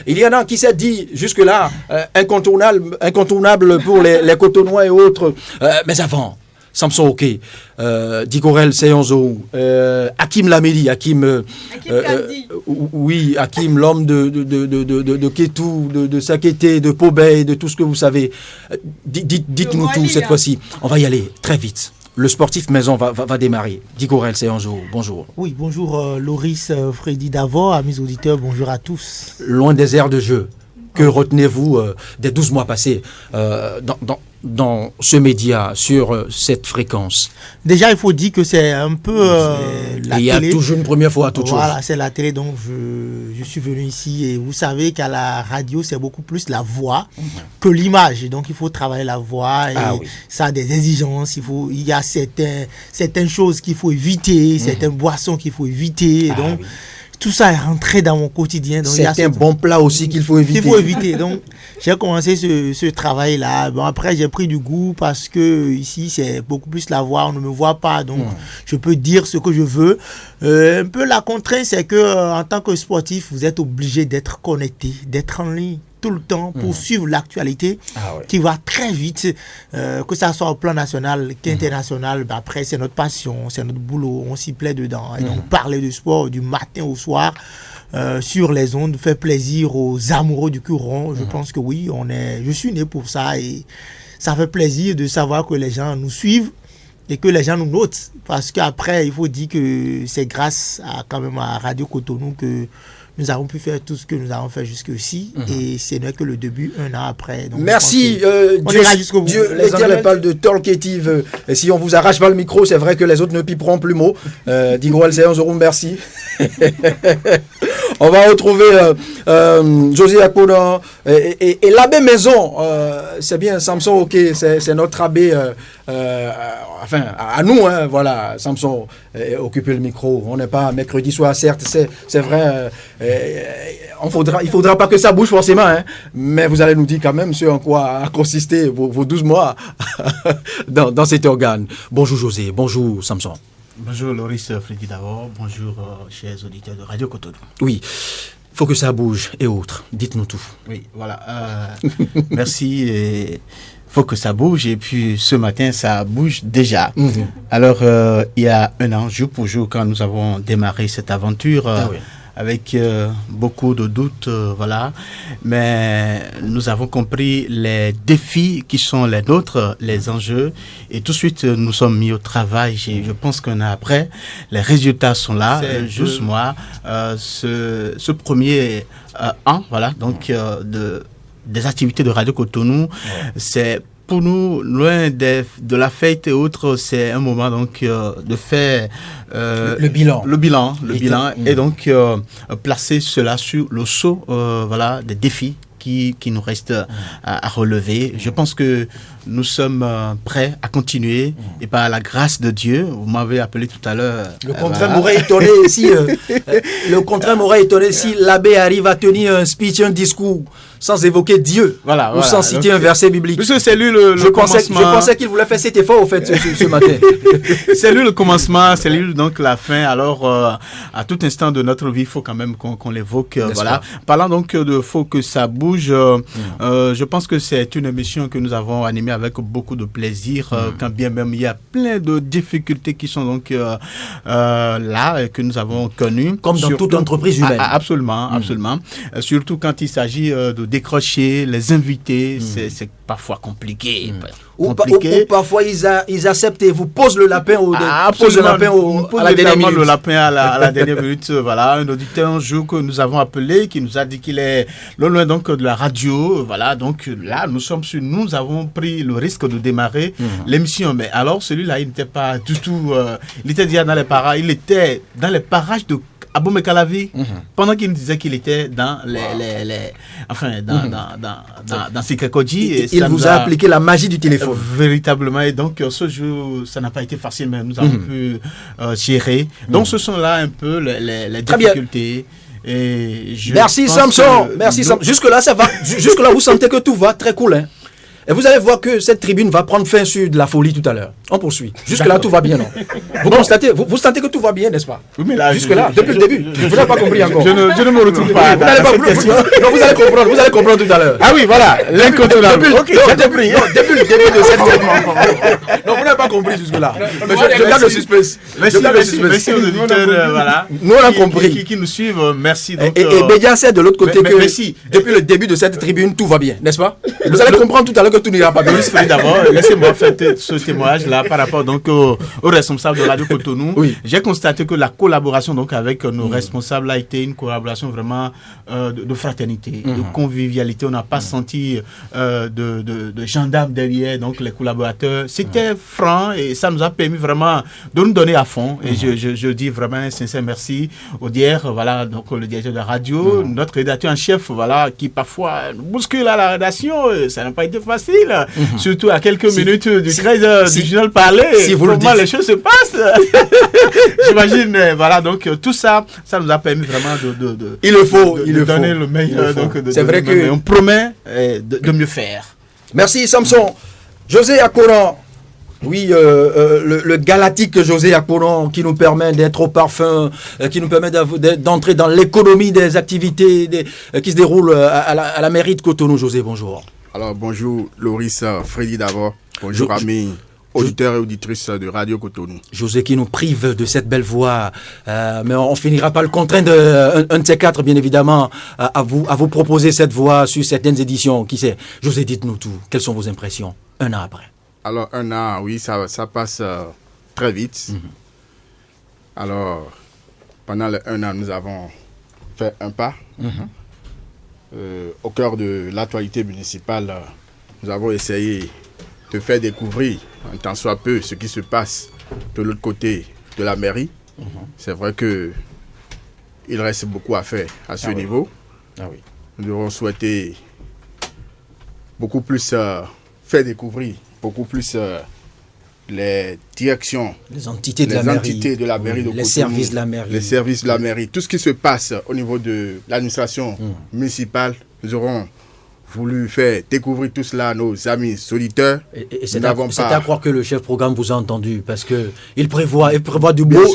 Il y en a qui s'est dit jusque-là incontournable pour les Cotonois et autres. Mais avant. Samson Oké, Dicorel Seyonzo, Hakim Lamedi, Hakim l'homme de Kétou, de Sakété, de Pobey, de tout ce que vous savez. Dites-nous tout cette fois-ci. On va y aller très vite. Le sportif maison va démarrer. Dicorel Seyonzo, bonjour. Oui, bonjour Loris, Freddy Davor, amis auditeurs, bonjour à tous. Loin des aires de jeu, que retenez-vous des 12 mois passés dans ce média, sur cette fréquence? Déjà, il faut dire que c'est un peu la télé. Il y a toujours une première fois à toute chose. Voilà, c'est la télé, donc je suis venu ici et vous savez qu'à la radio, c'est beaucoup plus la voix que l'image. Donc, il faut travailler la voix et ça a des exigences. Il y a certaines choses qu'il faut éviter, certaines boissons qu'il faut éviter. Donc, tout ça est rentré dans mon quotidien. Donc, c'est un bon plat aussi qu'il faut éviter. Donc, j'ai commencé ce travail-là. Bon, après, j'ai pris du goût parce que ici, c'est beaucoup plus la voix. On ne me voit pas. Donc, je peux dire ce que je veux. Un peu la contrainte, c'est que en tant que sportif, vous êtes obligé d'être connecté, d'être en ligne tout le temps pour suivre l'actualité qui va très vite, que ça soit au plan national qu'international. Après, c'est notre passion, c'est notre boulot, on s'y plaît dedans. Et donc, parler de sport du matin au soir sur les ondes fait plaisir aux amoureux du courant. Je pense que oui, je suis né pour ça et ça fait plaisir de savoir que les gens nous suivent et que les gens nous notent. Parce qu'après, il faut dire que c'est grâce quand même à Radio Cotonou que nous avons pu faire tout ce que nous avons fait jusqu'ici. Et ce n'est que le début, un an après. Donc, merci. On ira jusqu'au bout. Les Anglais parlent de talkative. Et si on vous arrache pas le micro, c'est vrai que les autres ne piperont plus mot. Digo LC, merci. On va retrouver José Akpono et l'abbé Maison. C'est bien, Samson, ok, c'est notre abbé. Enfin, à nous, hein, voilà, Samson, occuper le micro. On n'est pas mercredi soir, certes, c'est vrai. Il faudra pas que ça bouge forcément, hein, mais vous allez nous dire quand même ce en quoi a consisté vos 12 mois dans cet organe. Bonjour José, bonjour Samson. Bonjour Loris Freddy d'abord, bonjour chers auditeurs de Radio Cotonou. Oui, faut que ça bouge et autres, dites-nous tout. Oui, voilà, merci. Faut que ça bouge et puis ce matin ça bouge déjà. Alors il y a un an, jour pour jour, quand nous avons démarré cette aventure, avec beaucoup de doutes, voilà. Mais nous avons compris les défis qui sont les nôtres, les enjeux, et tout de suite nous sommes mis au travail. Je pense qu'on a après, les résultats sont là, 12 mois. Ce premier an, voilà, donc des activités de Radio Cotonou, c'est pour nous, loin de la fête et autres, c'est un moment donc de faire le bilan. Le bilan et donc placer cela sur le sceau voilà, des défis qui nous restent à relever. Je pense que nous sommes prêts à continuer et par la grâce de Dieu, vous m'avez appelé tout à l'heure. Le contraire m'aurait étonné si l'abbé arrive à tenir un speech, un discours sans évoquer Dieu, ou sans citer un verset biblique. C'est lui le commencement. Je pensais qu'il voulait faire cet effort au fait ce matin. C'est lui le commencement, c'est lui donc la fin. Alors à tout instant de notre vie, il faut quand même qu'on l'évoque. Voilà. Parlant donc de faut que ça bouge, je pense que c'est une émission que nous avons animée avec beaucoup de plaisir, quand bien même il y a plein de difficultés qui sont donc là et que nous avons connues. Comme dans toute entreprise humaine. Absolument. Surtout quand il s'agit de décrocher les invités, c'est parfois compliqué. Ou parfois ils acceptent et vous posent le lapin à la dernière minute. Le lapin à la dernière minute. Voilà, un auditeur un jour que nous avons appelé qui nous a dit qu'il est loin donc de la radio. Voilà, donc là nous avons pris le risque de démarrer l'émission. Mais alors celui-là, il n'était pas du tout. Il était déjà dans les parages. Il était dans les parages de Abomey Calavi, pendant qu'il nous disait qu'il était dans dans Sikakodji. Il vous a appliqué la magie du téléphone. Véritablement. Et donc, ce jour, ça n'a pas été facile, mais nous avons pu gérer. Donc, ce sont là un peu les difficultés. Et merci Samson. Merci Samson. Jusque-là, ça va. Jusque-là, vous sentez que tout va très cool, hein? Et vous allez voir que cette tribune va prendre fin sur de la folie tout à l'heure. On poursuit. Jusque-là, tout va bien, non? Vous sentez que tout va bien, n'est-ce pas? Oui, mais là, jusque-là, depuis le début, vous n'avez pas compris encore. Je ne me retrouve pas dans cette question. Non, vous allez comprendre tout à l'heure. Ah oui, voilà, l'incontournable. Depuis le début de cette tribune. Non, vous n'avez pas compris jusque-là. Je garde le suspense. Merci aux auditeurs, voilà. Nous, on a compris. Qui nous suivent, merci. Et Bédia sait de l'autre côté que depuis le début de cette tribune, tout va bien, n'est-ce pas? Vous allez comprendre tout à l'heure que tout n'ira pas bien. D'abord, laissez-moi faire ce témoignage-là par rapport donc aux responsables de Radio Cotonou. Oui. J'ai constaté que la collaboration donc avec nos responsables a été une collaboration vraiment de fraternité, de convivialité. On n'a pas senti de gendarmes derrière donc les collaborateurs. C'était franc et ça nous a permis vraiment de nous donner à fond. Et je dis vraiment un sincère merci au DIR, voilà, donc le directeur de la radio, notre rédacteur en chef, voilà, qui parfois nous bouscule à la rédaction. Ça n'a pas été facile. Surtout à quelques minutes du 13h du journal parler. Si vous comment les choses se passent. J'imagine, voilà, donc tout ça nous a permis vraiment de donner le meilleur. C'est vrai qu'on promet de mieux faire. Merci Samson. José Akpono. Oui, le galatique José Akpono qui nous permet d'être au parfum, qui nous permet d'entrer dans l'économie des activités qui se déroulent à la mairie de Cotonou. José, bonjour. Alors bonjour Loris Freddy d'abord. Bonjour amis auditeurs et auditrices de Radio Cotonou. José qui nous prive de cette belle voix, mais on finira par le contraindre un de ces quatre, bien évidemment, à vous proposer cette voix sur certaines éditions. Qui sait? José, dites-nous tout. Quelles sont vos impressions un an après? Alors un an, oui, ça passe très vite. Alors pendant un an, nous avons fait un pas. Au cœur de l'actualité municipale, nous avons essayé de faire découvrir un tant soit peu ce qui se passe de l'autre côté de la mairie. C'est vrai que il reste beaucoup à faire à ce niveau. Nous aurons souhaité beaucoup plus faire découvrir, beaucoup plus les directions, les entités de la mairie, de les services de la mairie. Les services de la mairie. Tout ce qui se passe au niveau de l'administration municipale, nous aurons voulu faire découvrir tout cela à nos amis auditeurs. Et c'est à croire que le chef programme vous a entendu, parce qu'il prévoit du beau,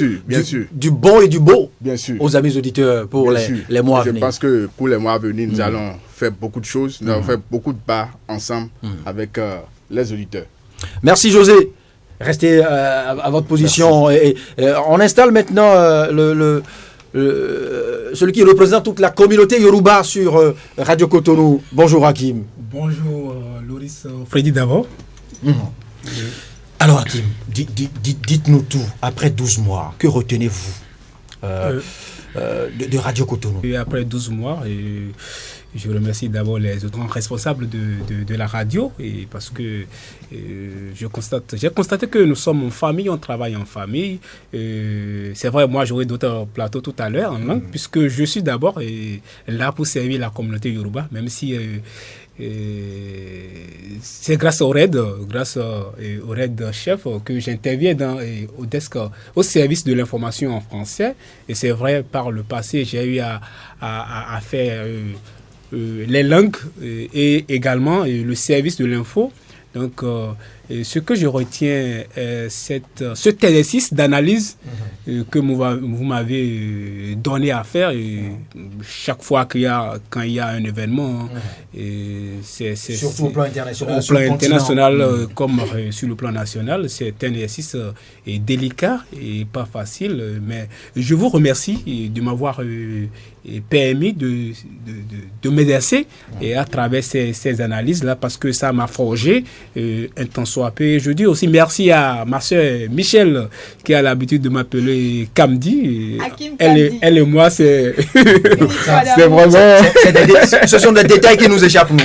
du bon et du beau aux amis auditeurs pour les mois à venir. Je pense que pour les mois à venir, nous allons faire beaucoup de choses, nous allons faire beaucoup de pas ensemble avec les auditeurs. Merci José. Restez à votre position. Et on installe maintenant celui qui représente toute la communauté Yoruba sur Radio Cotonou. Bonjour Hakim. Bonjour Loris Freddy d'abord. Alors Hakim, dites-nous tout. Après 12 mois, que retenez-vous de Radio Cotonou? Et après 12 mois, je remercie d'abord les autres responsables de la radio, et parce que j'ai constaté que nous sommes en famille, on travaille en famille. C'est vrai, moi j'aurai d'autres plateaux tout à l'heure en langue, puisque je suis d'abord là pour servir la communauté Yoruba, même si c'est grâce au RAID chef que j'interviens au desk, au service de l'information en français. Et c'est vrai, par le passé, j'ai eu à faire les langues et également le service de l'info. Donc, ce que je retiens, cet exercice d'analyse que vous m'avez donné à faire chaque fois quand il y a un événement. Surtout au plan international. Au plan international comme sur le plan national, c'est un exercice délicat et pas facile. Mais je vous remercie de m'avoir permis de m'exercer et à travers ces analyses-là, parce que ça m'a forgé un temps soit peu. Je dis aussi merci à ma soeur Michel qui a l'habitude de m'appeler Kamdi. Elle et moi, c'est c'est vraiment... Ce sont des détails qui nous échappent, nous.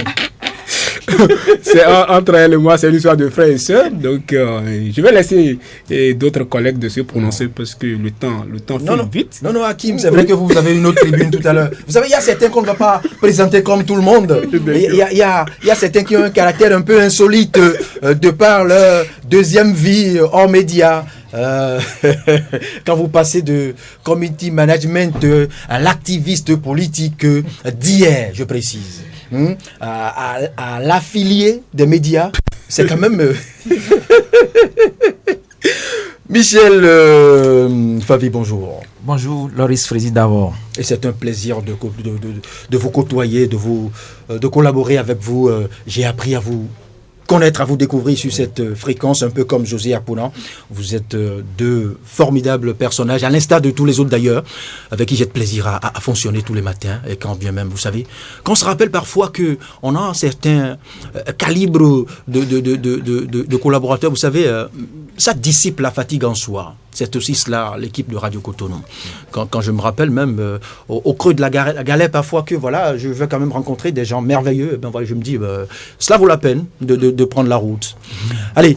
C'est entre elle et moi, c'est une histoire de frères et sœurs. Donc, je vais laisser d'autres collègues de se prononcer parce que le temps file vite. Non, Hakim, c'est vrai que vous avez une autre tribune tout à l'heure. Vous savez, il y a certains qu'on ne va pas présenter comme tout le monde. Il y a certains qui ont un caractère un peu insolite de par leur deuxième vie hors médias. Quand vous passez de community management à l'activiste politique d'hier, je précise, à l'affilié des médias, c'est quand même Michel Favi, bonjour. Bonjour Loris Freddy d'abord. Et c'est un plaisir de vous côtoyer, de collaborer avec vous. J'ai appris à vous connaître, à vous découvrir sur cette fréquence, un peu comme José Akpounan. Vous êtes deux formidables personnages, à l'instar de tous les autres d'ailleurs, avec qui j'ai de plaisir à fonctionner tous les matins, et quand bien même, vous savez, qu'on se rappelle parfois qu'on a un certain calibre de collaborateurs, vous savez, ça dissipe la fatigue en soi. C'est aussi cela, l'équipe de Radio Cotonou. Quand je me rappelle même au creux de la galère parfois que voilà, je vais quand même rencontrer des gens merveilleux, et ben voilà, je me dis, cela vaut la peine de prendre la route. Allez,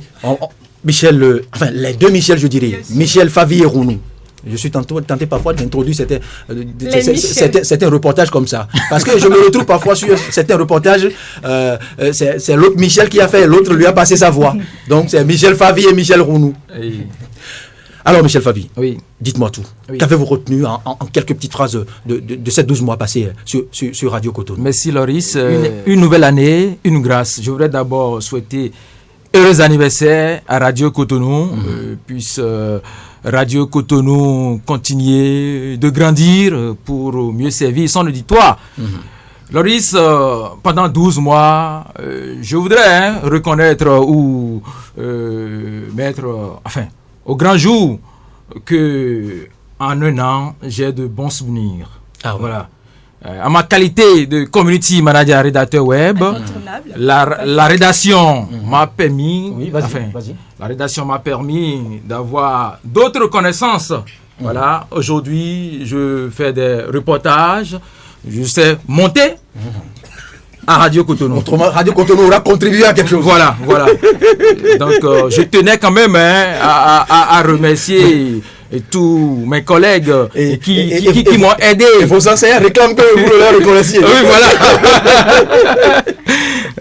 Michel, enfin les deux Michel, je dirais, Michel Favi et Rounou. Je suis tenté parfois d'introduire certains reportages comme ça. Parce que je me retrouve parfois sur certains reportages, c'est l'autre Michel qui a fait, l'autre lui a passé sa voix. Donc c'est Michel Favi et Michel Rounou. Alors Michel Favi, dites-moi tout. Oui. Qu'avez-vous retenu en quelques petites phrases de ces 12 mois passés sur Radio Cotonou? Merci Loris. Une nouvelle année, une grâce. Je voudrais d'abord souhaiter heureux anniversaire à Radio Cotonou. Puisse Radio Cotonou continuer de grandir pour mieux servir son auditoire. Loris, pendant 12 mois, je voudrais reconnaître ou mettre... au grand jour que en un an, j'ai de bons souvenirs. Voilà. À ma qualité de community manager rédacteur web, la rédaction m'a permis, la rédaction m'a permis d'avoir d'autres connaissances Voilà, aujourd'hui, je fais des reportages, je sais monter à Radio Cotonou. Autrement, Radio Cotonou aura contribué à quelque chose. Voilà. Donc, je tenais quand même à remercier tous mes collègues qui m'ont aidé. Et vos enseignants réclament que vous leur reconnaissiez. Oui, voilà.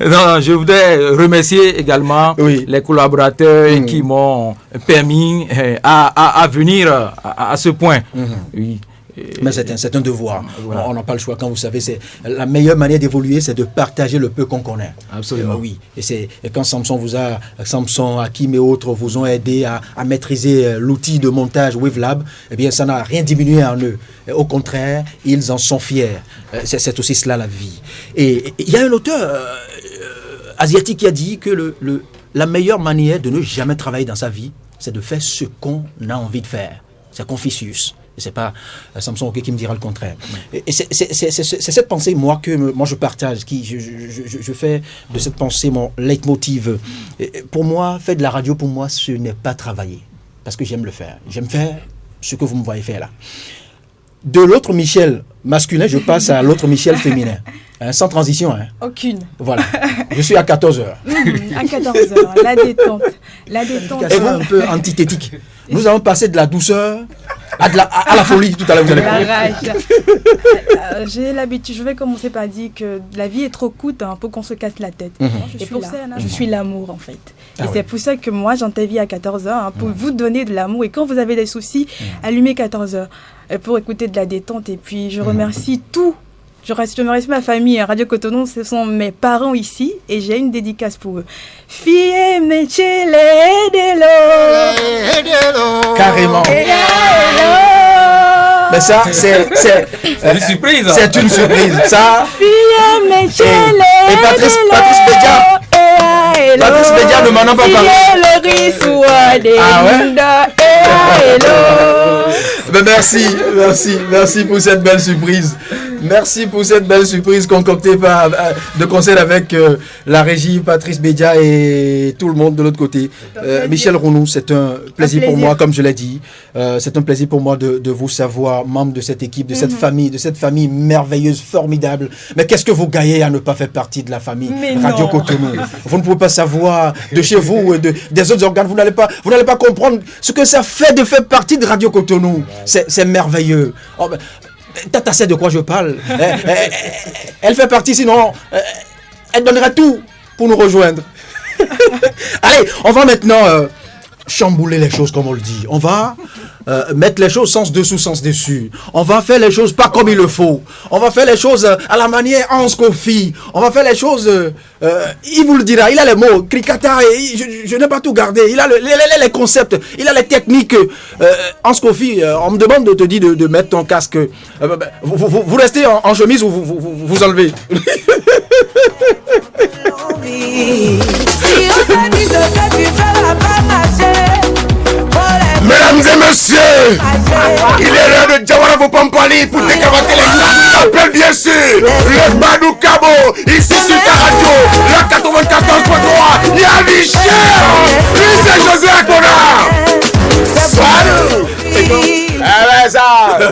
Non, je voudrais remercier également les collaborateurs qui m'ont permis à venir à ce point. Oui. Mais c'est un devoir. Voilà. On n'a pas le choix. Quand vous savez, c'est la meilleure manière d'évoluer, c'est de partager le peu qu'on connaît. Absolument. Oui. Et quand Samson, Hakim et autres vous ont aidé à maîtriser l'outil de montage WaveLab, eh bien, ça n'a rien diminué en eux. Au contraire, ils en sont fiers. C'est aussi cela la vie. Et il y a un auteur asiatique qui a dit que la meilleure manière de ne jamais travailler dans sa vie, c'est de faire ce qu'on a envie de faire. C'est Confucius. C'est pas Samson qui me dira le contraire. Et c'est cette pensée, moi je partage, je fais de cette pensée mon leitmotiv. Pour moi, faire de la radio, pour moi, ce n'est pas travailler. Parce que j'aime le faire. J'aime faire ce que vous me voyez faire là. De l'autre Michel masculin, je passe à l'autre Michel féminin. Sans transition. Aucune. Voilà. Je suis à 14h. À 14h, la détente. Et un peu antithétique. Nous allons passer de la douceur à la folie tout à l'heure. Vous allez voir. J'ai l'habitude, je vais commencer par dire que la vie est trop courte pour qu'on se casse la tête. Et pour ça, je suis l'amour en fait. Et c'est pour ça que moi j'interviens à 14h pour vous donner de l'amour. Et quand vous avez des soucis, allumez 14h pour écouter de la détente. Et puis je remercie tout. Je remercie ma famille. Radio Cotonou, ce sont mes parents ici et j'ai une dédicace pour eux. Fille mechele edelo. Carrément. Mais ça, c'est une surprise. C'est une surprise. Ça. Fille mechele et Patrice Bédia. Patrice Bédia ne m'en a pas parlé. Ben merci pour cette belle surprise. Merci pour cette belle surprise concoctée de concert avec la régie, Patrice Bédia et tout le monde de l'autre côté. Michel Rounou, c'est un plaisir pour moi, comme je l'ai dit. C'est un plaisir pour moi de vous savoir membre de cette équipe, de cette famille merveilleuse, formidable. Mais qu'est-ce que vous gagnez à ne pas faire partie de la famille Radio Cotonou? Vous ne pouvez pas savoir de chez vous et des autres organes. Vous n'allez pas comprendre ce que ça fait de faire partie de Radio Cotonou. C'est merveilleux. Oh, ben, Tata sait de quoi je parle. Elle fait partie, sinon elle donnerait tout pour nous rejoindre. Allez, on va maintenant chambouler les choses comme on le dit. On va mettre les choses sens dessous, sens dessus. On va faire les choses pas comme il le faut. On va faire les choses à la manière Hans Kofi. On va faire les choses, il vous le dira, il a les mots, Krikata, je n'ai pas tout gardé. Il a les concepts, il a les techniques. Hans Kofi, on me demande de te dire de mettre ton casque. Vous restez en chemise ou vous enlevez. Mesdames et messieurs, il est l'heure de Jawara Vopampali pour décavater les gens qui s'appellent bien sûr le Badou Kabo, ici sur ta radio, le 94.3, Yavi Cher, lui c'est José Akona. Salut. Ça,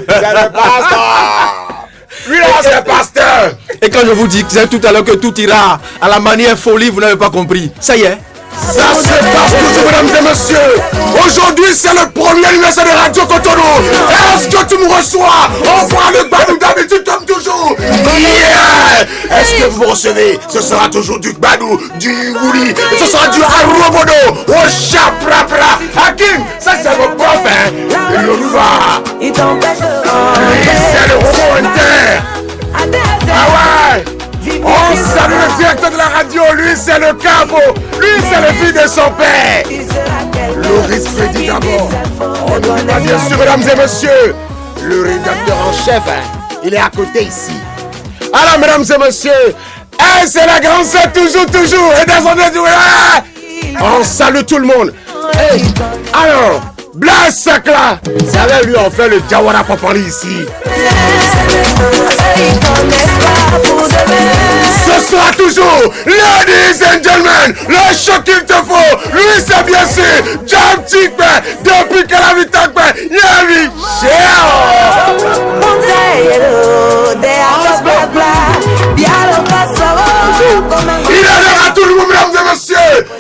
c'est le pasteur. Lui là, c'est le pasteur. Et quand je vous dis tout à l'heure que tout ira à la manière folie, vous n'avez pas compris. Ça y est. Ça se passe toujours, mesdames et messieurs. Aujourd'hui, c'est le premier anniversaire de Radio Cotonou. Est-ce que tu me reçois? On voit le Badou d'habitude comme toujours. Yeah. Est-ce que vous me recevez? Ce sera toujours du Badou, du Wouli, ce sera du Harobodo, au Chaprapra. Hakim, ça c'est mon prof, hein. Yoruba. C'est le Robo Inter. Ah ouais. On salue le directeur de la radio, lui c'est le Cabo, lui c'est le fils de son père. Loris Freddy d'abord. On n'oublie pas bien sûr, mesdames et messieurs, le rédacteur en chef, hein, il est à côté ici. Alors mesdames et messieurs, c'est la grande sœur toujours, et dans son on salue tout le monde. Hey, alors, Blaise Sakla, ça va lui en fait le Jawara Papali ici. Ce sera toujours, ladies and gentlemen, le choc qu'il te faut. Lui c'est bien sûr, Jam Tikbe, depuis que la vie Yavi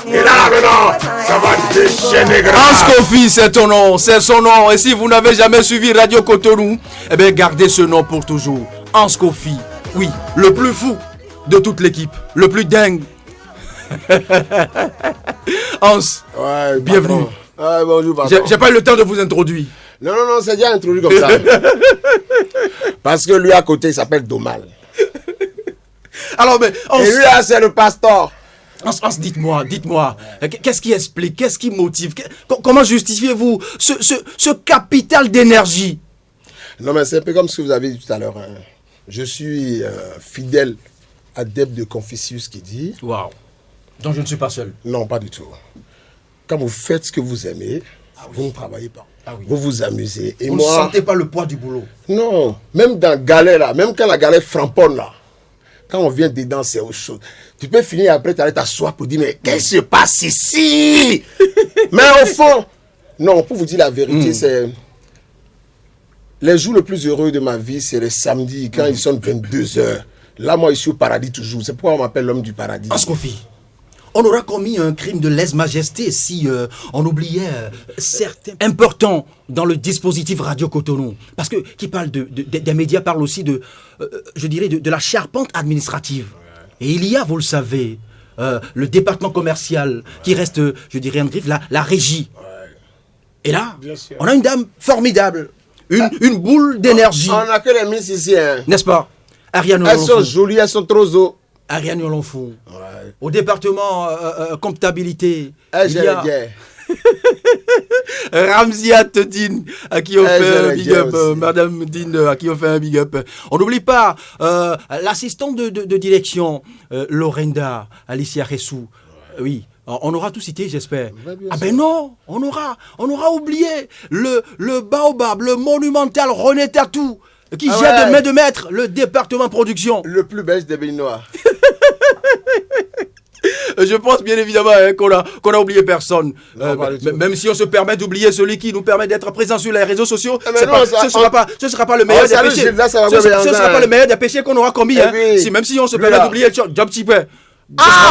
Et là maintenant, ça va déchaîner grave. Hans Kofi, c'est ton nom, c'est son nom. Et si vous n'avez jamais suivi Radio Cotonou, eh bien gardez ce nom pour toujours. Hans Kofi, oui, le plus fou de toute l'équipe, le plus dingue. Hans, ouais, bienvenue. Ouais, bonjour, j'ai pas eu le temps de vous introduire. Non, c'est déjà introduit comme ça. Parce que lui à côté, il s'appelle Domal. Alors, mais Hans, et lui là, c'est le pasteur. Hans, dites-moi, qu'est-ce qui explique, qu'est-ce qui motive, comment justifiez-vous ce capital d'énergie? Non, mais c'est un peu comme ce que vous avez dit tout à l'heure. Hein. Je suis fidèle adepte de Confucius qui dit... Waouh. Donc je ne suis pas seul. Non, pas du tout. Quand vous faites ce que vous aimez, vous ne travaillez pas. Vous vous amusez. Et vous ne sentez pas le poids du boulot? Non, même dans la galère là, même quand la galère framponne là, quand on vient dedans, c'est autre chose. Tu peux finir après, tu allais t'asseoir pour dire, mais qu'est-ce qui se passe ici? Mais au fond, non, pour vous dire la vérité, c'est... Les jours les plus heureux de ma vie, c'est les samedis, quand ils sont 22h. Là, moi, je suis au paradis toujours. C'est pourquoi on m'appelle l'homme du paradis. Hans Kofi, on aura commis un crime de lèse-majesté si on oubliait certains importants dans le dispositif Radio Cotonou. Parce que qui parle des médias parle aussi je dirais, de la charpente administrative. Et il y a, vous le savez, le département commercial qui reste, je dirais en griffe, la régie. Et là, on a une dame formidable, une boule d'énergie. On a que les miss ici, hein. N'est-ce pas? Ariane Elles sont jolies, elles sont trop zo. Ariane Olonfou. Ouais. Au département comptabilité, il y a Ramziat Din, à qui on fait un big up. Madame Din, à qui on fait un big up. On n'oublie pas l'assistante de direction, Lorenda, Alicia Ressou. Oui. On aura tout cité, j'espère. Ah ben non, on aura oublié le baobab, le monumental René Tatou, qui gère de main de maître le département production. Le plus belge des Béninois. Je pense bien évidemment qu'on a oublié personne. Même si on se permet d'oublier celui qui nous permet d'être présent sur les réseaux sociaux, ce ne sera pas le meilleur des péchés. Ce ne sera pas le meilleur des péchés qu'on aura commis. Même si on se permet d'oublier un petit peu.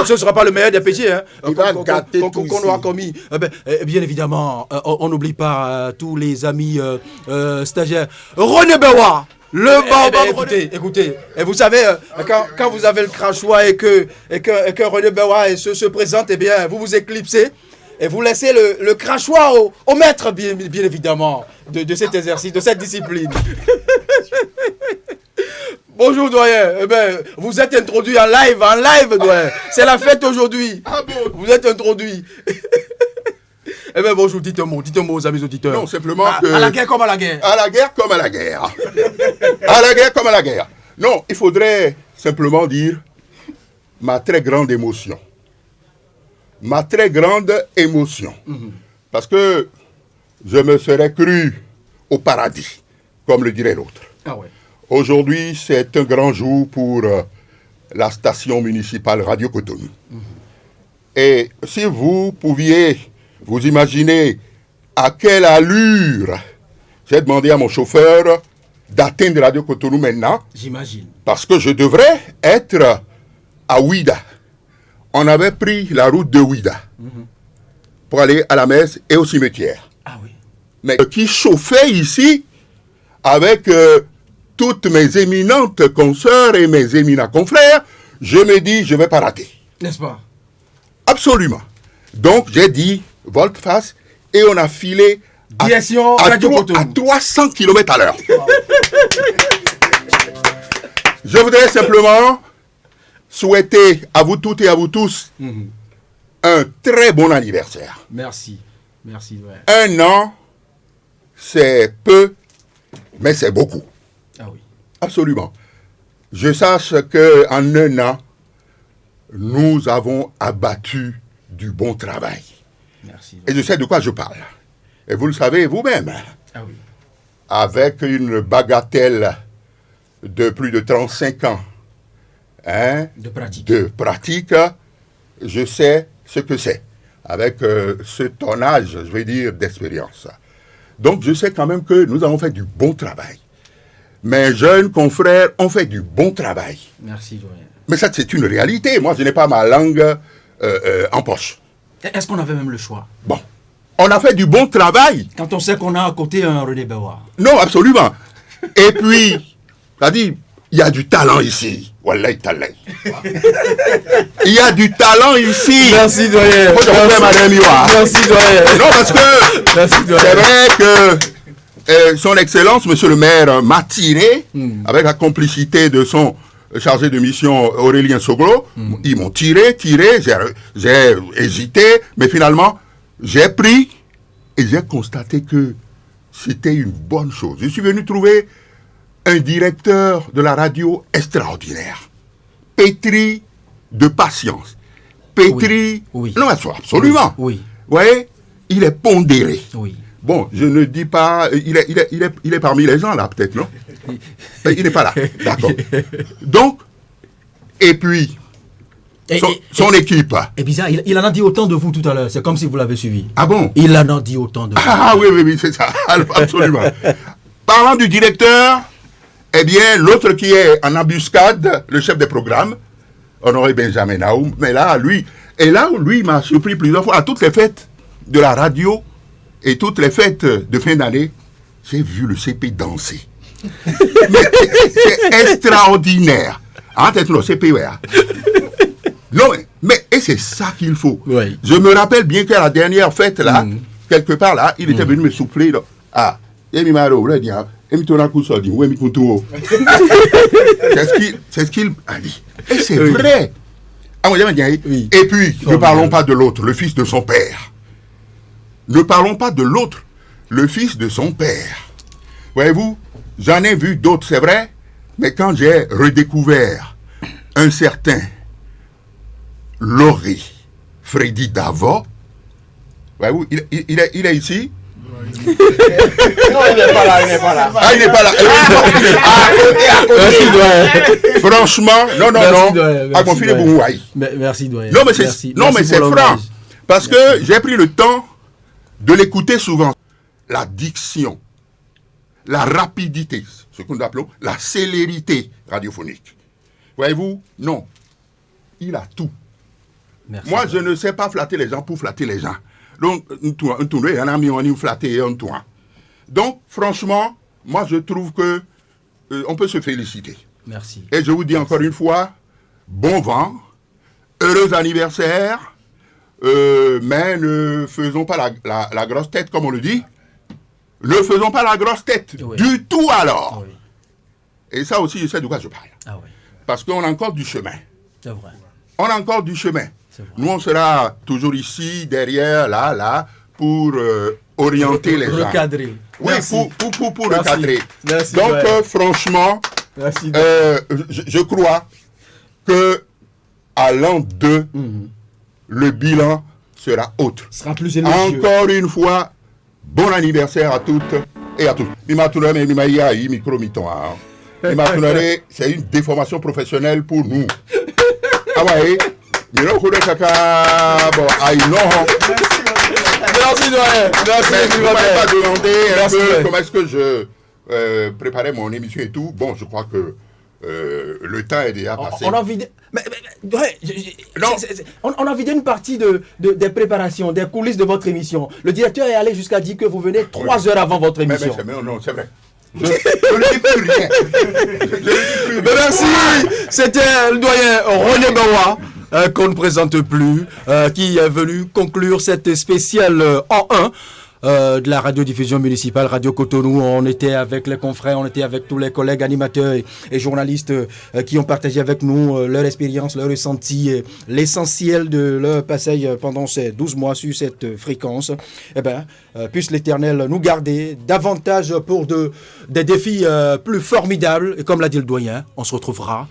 Ce ne sera pas le meilleur des péchés qu'on aura commis. Bien évidemment, on n'oublie pas tous les amis stagiaires. René Bewa, le baobab. Écoutez, et vous savez, quand vous avez le crachoir et que René Bewa se présente, eh bien, vous vous éclipsez et vous laissez le crachoir au maître, bien évidemment, de cet exercice, de cette discipline. Bonjour doyen, vous êtes introduit en live doyen. C'est la fête aujourd'hui. Ah bon? Vous êtes introduit. Bonjour, dites un mot aux amis auditeurs. Non, simplement que... À la guerre comme à la guerre. À la guerre comme à la guerre. À la guerre comme à la guerre. Non, il faudrait simplement dire ma très grande émotion. Ma très grande émotion. Parce que je me serais cru au paradis, comme le dirait l'autre. Ah ouais. Aujourd'hui, c'est un grand jour pour la station municipale Radio Cotonou. Et si vous pouviez vous imaginer à quelle allure j'ai demandé à mon chauffeur d'atteindre Radio Cotonou maintenant. J'imagine. Parce que je devrais être à Ouida. On avait pris la route de Ouida pour aller à la messe et au cimetière. Ah oui. Mais qui chauffait ici avec... toutes mes éminentes consoeurs et mes éminents confrères, je me dis, je ne vais pas rater. N'est-ce pas? Absolument. Donc, j'ai dit, volte-face, et on a filé à 300 km à l'heure. Je voudrais simplement souhaiter à vous toutes et à vous tous un très bon anniversaire. Merci. Merci. Ouais. 1 an, c'est peu, mais c'est beaucoup. Ah oui. Absolument. Je sache qu'en 1 an, nous avons abattu du bon travail. Merci. Et je sais de quoi je parle. Et vous le savez vous-même. Ah oui. Avec une bagatelle de plus de 35 ans de pratique, je sais ce que c'est. Avec ce tonnage, je vais dire, d'expérience. Donc, je sais quand même que nous avons fait du bon travail. Mes jeunes confrères ont fait du bon travail. Merci, doyen. Mais ça, c'est une réalité. Moi, je n'ai pas ma langue en poche. Est-ce qu'on avait même le choix? Bon, on a fait du bon travail. Quand on sait qu'on a à côté un René Bewa. Non, absolument. Et puis, c'est-à-dire, il y a du talent ici. Wallahi talent. Il y a du talent ici. Merci, doyen. Merci, doyen. Non, parce que c'est vrai que son Excellence, monsieur le maire, m'a tiré avec la complicité de son chargé de mission Aurélien Soglo. Ils m'ont tiré, j'ai hésité, mais finalement, j'ai pris et j'ai constaté que c'était une bonne chose. Je suis venu trouver un directeur de la radio extraordinaire, pétri de patience, pétri... Oui. Non, absolument. Oui. Vous voyez, il est pondéré. Oui. Bon, je ne dis pas... Il est parmi les gens, là, peut-être, non? Il n'est pas là. D'accord. Donc, et puis, son équipe... Et bizarre, il en a dit autant de vous tout à l'heure. C'est comme si vous l'avez suivi. Ah bon? Il en a dit autant de vous. Ah oui, c'est ça. Absolument. Parlant du directeur, eh bien, l'autre qui est en embuscade, le chef des programmes, Honoré Benjamin Naoum, mais là, lui m'a surpris plusieurs fois à toutes les fêtes de la radio et toutes les fêtes de fin d'année, j'ai vu le CP danser. Mais c'est extraordinaire. En tête, le CP, ouais. Non, mais et c'est ça qu'il faut. Oui. Je me rappelle bien qu'à la dernière fête, là, quelque part, là, il était venu me souffler, là. Ah, c'est ce qu'il a dit. Et c'est vrai. Oui. Et puis, ne parlons pas de l'autre, le fils de son père. Ne parlons pas de l'autre, le fils de son père. Voyez-vous, j'en ai vu d'autres, c'est vrai, mais quand j'ai redécouvert un certain Laurie Freddy Davo, voyez-vous, il est ici. Non, il n'est pas là, Ah, il n'est pas là. Franchement, non. Merci, doyen. Non, mais c'est franc. Parce que j'ai pris le temps de l'écouter souvent. La diction, la rapidité, ce que nous appelons la célérité radiophonique. Voyez-vous, non. Il a tout. Merci. Moi, je ne sais pas flatter les gens pour flatter les gens. Donc, donc, franchement, moi, je trouve que on peut se féliciter. Merci. Et je vous dis encore une fois, bon vent, heureux anniversaire, mais ne faisons pas la grosse tête, comme on le dit. Ne faisons pas la grosse tête du tout alors. Oui. Et ça aussi, je sais de quoi je parle. Ah oui. Parce qu'on a encore du chemin. C'est vrai. On a encore du chemin. Nous, on sera toujours ici, derrière, là, pour orienter les gens. Recadrer. Oui, pour recadrer. Merci, donc, franchement, je crois que à l'an 2, le bilan sera autre. Sera plus élogieux. Encore une fois, bon anniversaire à toutes et à tous. C'est une déformation professionnelle pour nous. Ah ouais. Merci, doyen. Merci, vous m'avez pas demandé comment est-ce que je préparais mon émission et tout. Bon, je crois que le temps est déjà passé. On a vidé... on a vidé une partie des préparations, des coulisses de votre émission. Le directeur est allé jusqu'à dire que vous venez 3 heures avant votre émission. Non, c'est vrai. Je ne dis plus rien. Merci. C'était le doyen René Bewa. Qu'on ne présente plus, qui est venu conclure cette spéciale en 1 de la radiodiffusion municipale Radio Cotonou. On était avec les confrères, on était avec tous les collègues animateurs et journalistes qui ont partagé avec nous leur expérience, leur ressenti, l'essentiel de leur passage pendant ces 12 mois sur cette fréquence. Eh bien, puisse l'Éternel nous garder davantage pour des défis plus formidables. Et comme l'a dit le doyen, on se retrouvera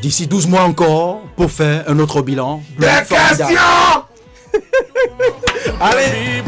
d'ici 12 mois encore pour faire un autre bilan. Des questions. Allez.